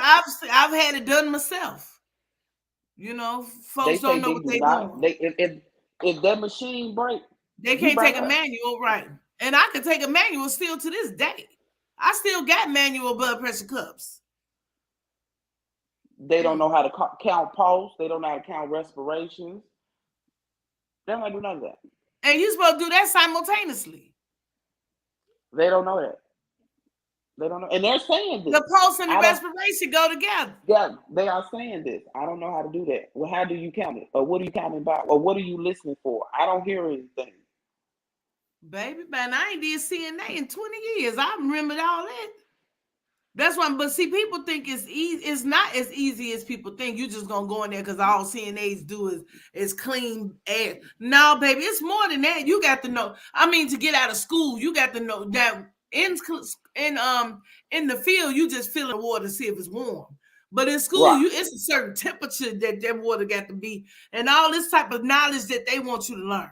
I've had it done myself. You know, folks don't know what they're doing. If that machine breaks, they can't take a manual, right? And I can take a manual still to this day. I still got manual blood pressure cups. They don't know how to count pulse. They don't know how to count respirations. They don't know how to do none of that. And you're supposed to do that simultaneously. They don't know that. They don't know. And they're saying this. The pulse and the respiration go together. Yeah, they are saying this. I don't know how to do that. Well, how do you count it? Or what are you counting about? Or what are you listening for? I don't hear anything. Baby, man, I ain't did CNA in 20 years. I remembered all that. That's why, but see, people think it's easy. It's not as easy as people think. You just gonna go in there because all CNAs do is clean air. No, baby, it's more than that. You got to know. I mean, to get out of school, you got to know that in the field, you just fill the water to see if it's warm. But in school, it's a certain temperature that water got to be, and all this type of knowledge that they want you to learn.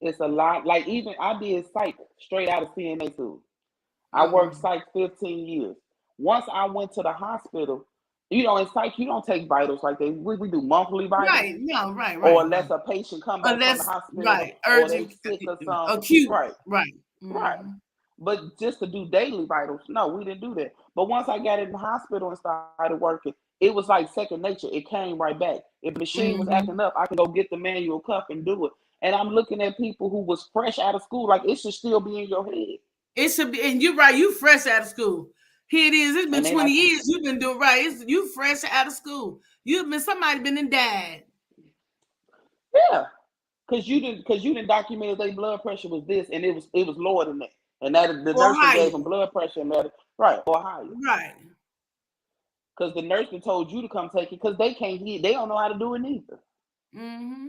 It's a lot. Like even I did psych straight out of CNA school. I worked psych 15 years. Once I went to the hospital, in psych, you don't take vitals like they we do monthly vitals. Right, no, right. Or unless a patient comes back from the hospital, right, urgent, or they sick or something. Acute, right. Mm-hmm. Right. But just to do daily vitals, no, we didn't do that. But once I got in the hospital and started working, it was like second nature. It came right back. If the machine was acting up, I can go get the manual cuff and do it. And I'm looking at people who was fresh out of school, like it should still be in your head. It should be, and you're right. You fresh out of school. Here it is. It's been 20 years. You've been doing right. You fresh out of school. Somebody been and died. Yeah, because you didn't document their blood pressure was this, and it was lower than that, and that the nurse gave them blood pressure and that or higher. Right. Because the nurse told you to come take it because they can't hear. They don't know how to do it either. Mm-hmm.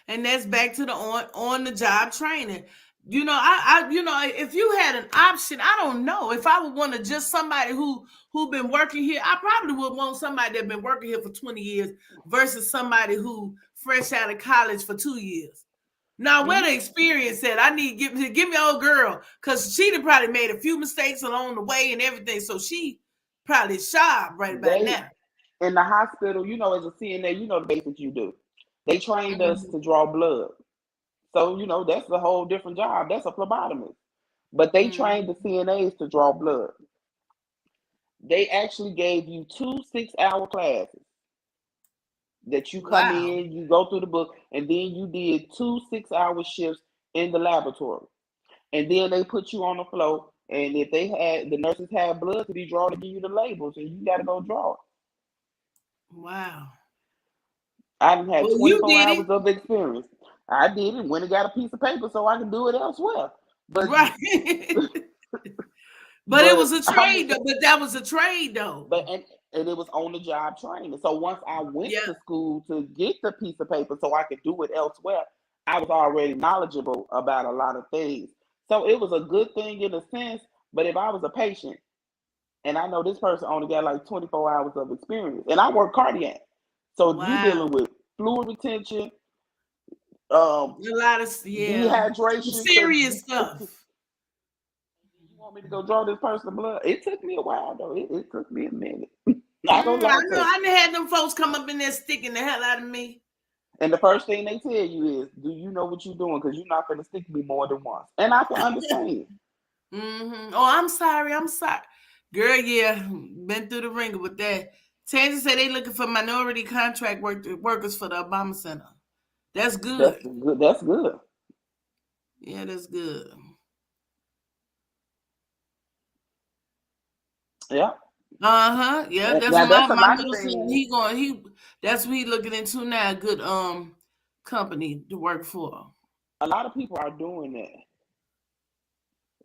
And that's back to the on the job training. If you had an option, I don't know. If I would want to just somebody who been working here, I probably would want somebody that been working here for 20 years versus somebody who fresh out of college for 2 years. Now, where the experience at? I need give me old girl because she probably made a few mistakes along the way and everything, so she probably sharp right about now. In the hospital, as a CNA, the basics you do. They trained us to draw blood. So, that's a whole different job. That's a phlebotomist. But they trained the CNAs to draw blood. They actually gave you 2 6-hour classes that you come in, you go through the book, and then you did 2 6-hour shifts in the laboratory. And then they put you on the floor, and if the nurses had blood to be drawn to give you the labels, and you got to go draw it. Wow. I didn't have 24 hours of experience. I did it, went and got a piece of paper so I can do it elsewhere. But right. but it was a trade, though. But that was a trade, though. But and it was on the job training. So once I went to school to get the piece of paper so I could do it elsewhere, I was already knowledgeable about a lot of things. So it was a good thing in a sense. But if I was a patient and I know this person only got like 24 hours of experience, and I work cardiac, so you're dealing with fluid retention. A lot of dehydration, serious stuff. You want me to go draw this person blood? It took me a while though. It took me a minute. I know. I had them folks come up in there sticking the hell out of me. And the first thing they tell you is, "Do you know what you're doing? Because you're not going to stick me more than once." And I can understand. Oh, I'm sorry. Girl, been through the ringer with that. Tangy said they looking for minority contract workers for the Obama Center. That's good. That's good. Yeah, that's good. Yeah. Yeah, that's my middle son. That's what he's looking into now. A good company to work for. A lot of people are doing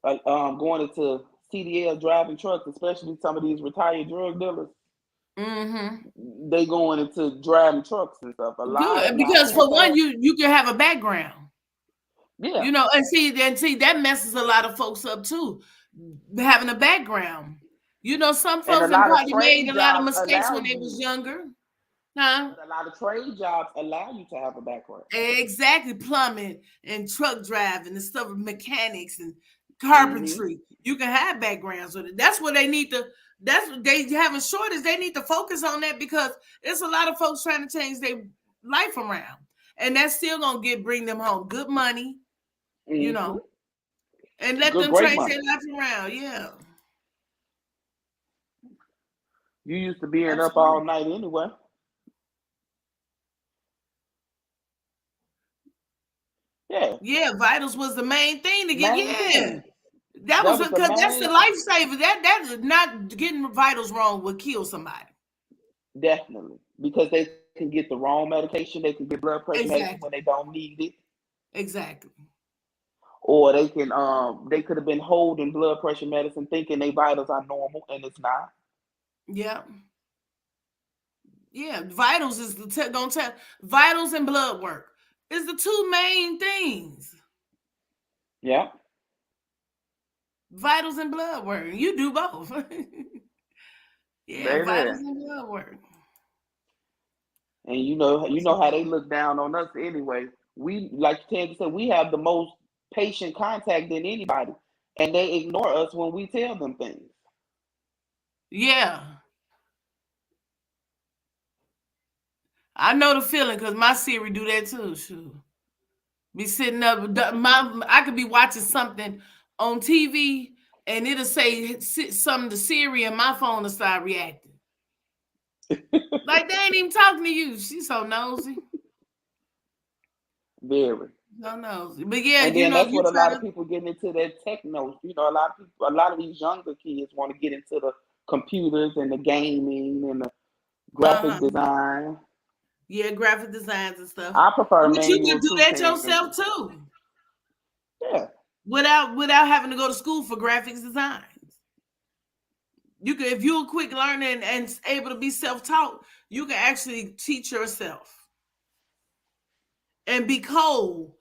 that. Going into CDL driving trucks, especially some of these retired drug dealers. They going into driving trucks and stuff. Because for one, you can have a background. Yeah. And see that messes a lot of folks up too. Having a background. Some folks have probably made a lot of mistakes when they was younger. Huh? But a lot of trade jobs allow you to have a background. Exactly. Plumbing and truck driving and stuff, mechanics and carpentry. You can have backgrounds with it. That's what they need to. That's what they have a shortage. They need to focus on that because it's a lot of folks trying to change their life around, and that's still gonna bring them home good money, And let Good, them great change money. their life around. Yeah. You used to being up Absolutely. all night anyway. Yeah. Yeah, vitals was the main thing to get. Main Yeah. thing. That was the because that's the main lifesaver. That is not getting vitals wrong would kill somebody. Definitely. Because they can get the wrong medication, they can get blood pressure medicine when Exactly. they don't need it. Exactly. Or they could have been holding blood pressure medicine thinking their vitals are normal and it's not. Yeah. Yeah. Vitals is don't tell vitals and blood work is the two main things. Yeah. Vitals and blood work. You do both. Yeah, vitals Baby. and blood work. And you know how they look down on us anyway. We, like Ted said, we have the most patient contact than anybody. And they ignore us when we tell them things. Yeah. I know the feeling because my Siri do that too. Shoot. Be sitting up, I could be watching something on TV and it'll say something to Siri and my phone will start reacting. Like they ain't even talking to you. She's so nosy. Very. So nosy. But yeah, And then that's you what a try lot to of people get into that techno. A lot of these younger kids want to get into the computers and the gaming and the graphic design. Yeah, graphic designs and stuff. I prefer But you can manual do too, that Kansas. yourself too. Yeah. Without having to go to school for graphics designs. You can, if you're a quick learner and able to be self-taught, you can actually teach yourself. And be colder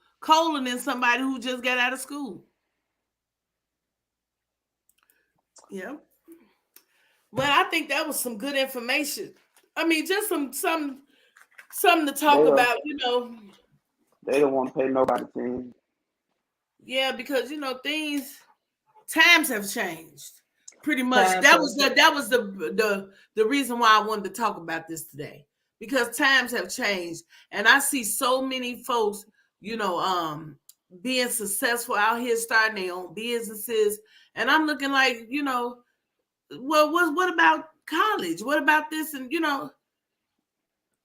than somebody who just got out of school. Yeah. Well, I think that was some good information. I mean, just something to talk about, They don't want to pay nobody attention. Yeah, because times have changed pretty much. That was the reason why I wanted to talk about this today, because times have changed, and I see so many folks, being successful out here, starting their own businesses, and I'm looking like, well, what about college? What about this? And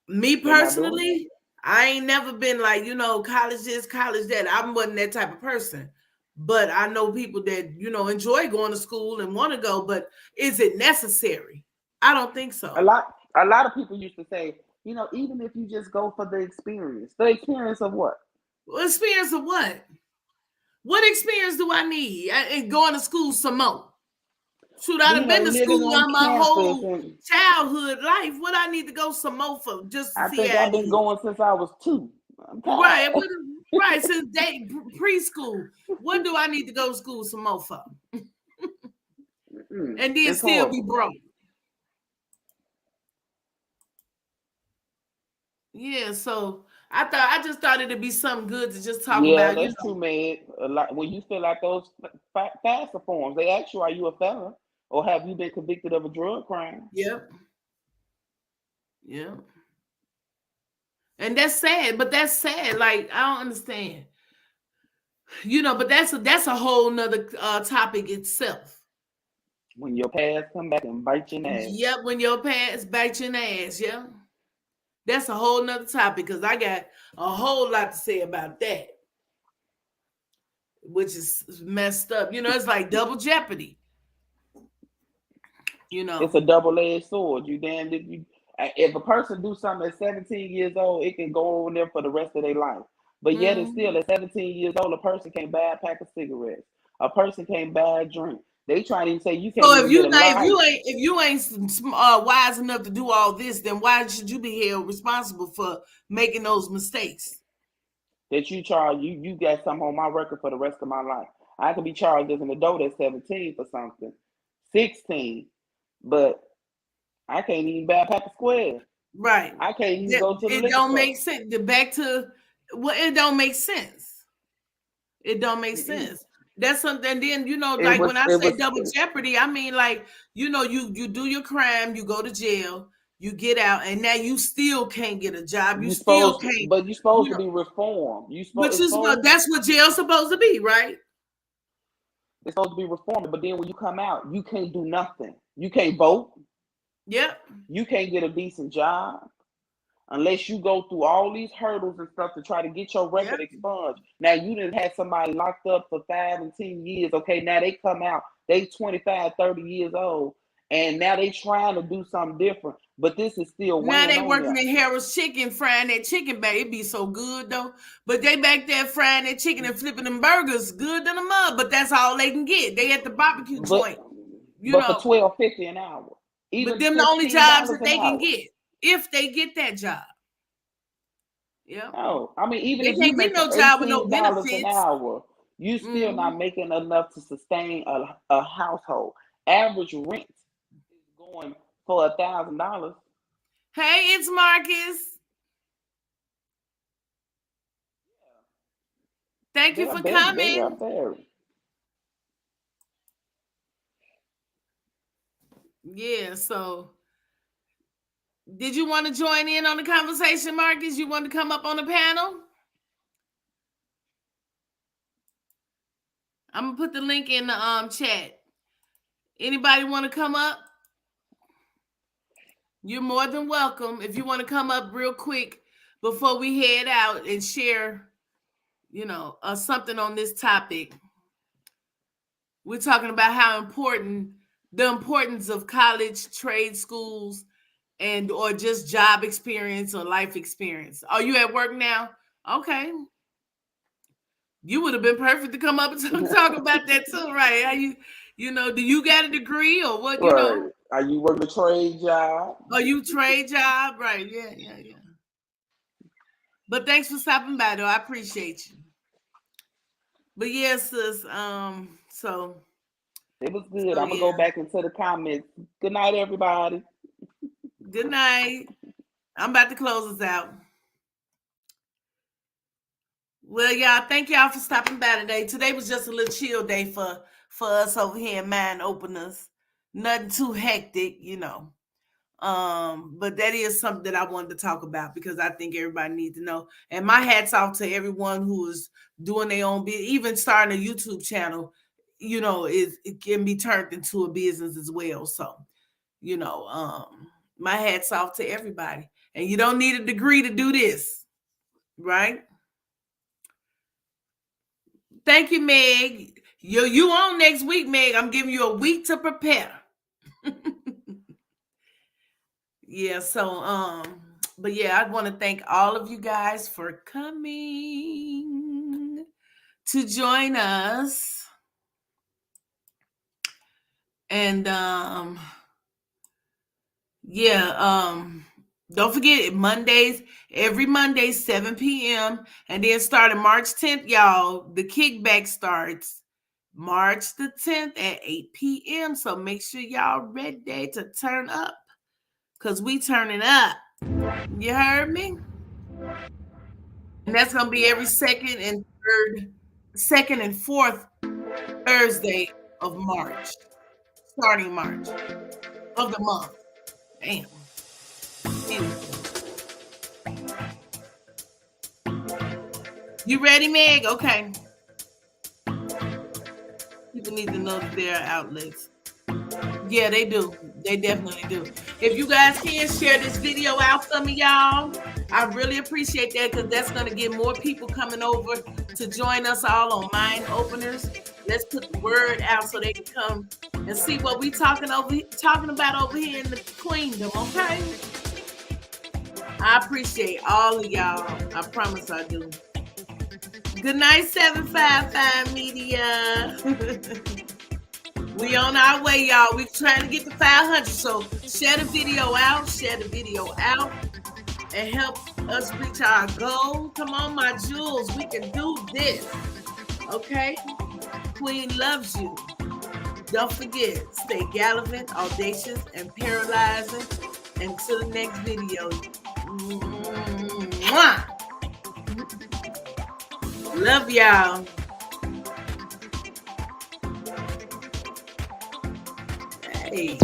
me personally, I ain't never been like, college this, college that. I wasn't that type of person. But I know people that, enjoy going to school and want to go, but is it necessary? I don't think so. A lot of people used to say, even if you just go for the experience of what? Experience of what? What experience do I need? And going to school some more. Should I have been to school on my whole childhood life? What I need to go some more for just to see? I think I've been going since I was 2. Right. Right, since preschool. What do I need to go to school some more for? And then it's still horrible. Be broke. Yeah, so I just thought it'd be something good to just talk about. Yeah, that's true, man. A lot when you fill out those FAFSA forms, they ask you, are you a felon or have you been convicted of a drug crime? Yep. Yeah. And that's sad, but that's sad. Like, I don't understand. But that's a whole nother topic itself. When your past come back and bite your ass. Yep, when your past bite your ass, yeah. That's a whole nother topic because I got a whole lot to say about that. Which is messed up. It's like double jeopardy. It's a double-edged sword. You damned if a person do something at 17 years old, it can go on there for the rest of their life. But yet it's still at 17 years old, a person can't buy a pack of cigarettes. A person can't buy a drink. They try to say you can't. So if you ain't wise enough to do all this, then why should you be held responsible for making those mistakes? That you charge you got something on my record for the rest of my life. I could be charged as an adult at 17 for something, 16, but I can't even buy a pack of squares. Right. I can't even go to the liquor store. It don't make sense. It don't make sense. It don't make sense. That's something. Then like when I say double jeopardy, I mean like you do your crime, you go to jail, you get out, and now you still can't get a job. You still can't. But you're supposed to be reformed. That's what jail's supposed to be, right? It's supposed to be reforming, but then when you come out, you can't do nothing. You can't vote. Yep. You can't get a decent job unless you go through all these hurdles and stuff to try to get your record expunged. Now, you didn't have somebody locked up for 5 and 10 years. Okay, now they come out, they 25, 30 years old, and now they trying to do something different. But this is still now they working at Harris Chicken, frying that chicken back. It be so good though. But they back there frying that chicken and flipping them burgers good than a mud. But that's all they can get. They at the barbecue joint. But for $12.50 an hour. But them the only jobs that they can get if they get that job. Yeah. No, I mean, even they if can't you make no job with no benefits an hour, you still not making enough to sustain a household. Average rent is going for $1,000. Hey, it's Marcus. Thank you for coming. Yeah, so did you want to join in on the conversation, Marcus? You want to come up on the panel? I'm gonna put the link in the chat. Anybody want to come up? You're more than welcome. If you want to come up real quick before we head out and share, something on this topic. We're talking about how the importance of college, trade schools, or just job experience or life experience. Are you at work now? Okay. You would have been perfect to come up and talk about that too, right? How do you got a degree or what? Right. Are you working a trade job? Are you trade job? Right. Yeah. But thanks for stopping by though. I appreciate you. But yes, sis, so it was good. I'm gonna go back into the comments. Good night, everybody. Good night. I'm about to close us out. Well, y'all, thank y'all for stopping by today. Today was just a little chill day for us over here in Mind Openers. Nothing too hectic, But that is something that I wanted to talk about because I think everybody needs to know. And my hat's off to everyone who is doing their own business, even starting a YouTube channel. It can be turned into a business as well. So, my hat's off to everybody. And you don't need a degree to do this, right? Thank you, Meg. You on next week, Meg. I'm giving you a week to prepare. Yeah, so but yeah, I want to thank all of you guys for coming to join us. And don't forget every Monday, 7 p.m. And then starting March 10th, y'all, the kickback starts March the 10th at 8 p.m. So make sure y'all ready to turn up because we turning up. You heard me? And that's going to be every second and fourth Thursday of March. Starting March of the month. Damn. You ready, Meg? Okay. People need to know that there are outlets. Yeah, they do. They definitely do. If you guys can share this video out for me, y'all, I really appreciate that because that's going to get more people coming over to join us all on Mind Openers. Let's put the word out so they can come and see what we talking about over here in the Queendom, okay? I appreciate all of y'all. I promise I do. Good night, 755 Media. We on our way, y'all. We trying to get to 500. So share the video out, and help us reach our goal. Come on, my jewels. We can do this. Okay? Queen loves you. Don't forget, stay gallivanting, audacious, and paralyzing. Until the next video. Mwah! Love y'all. Hey.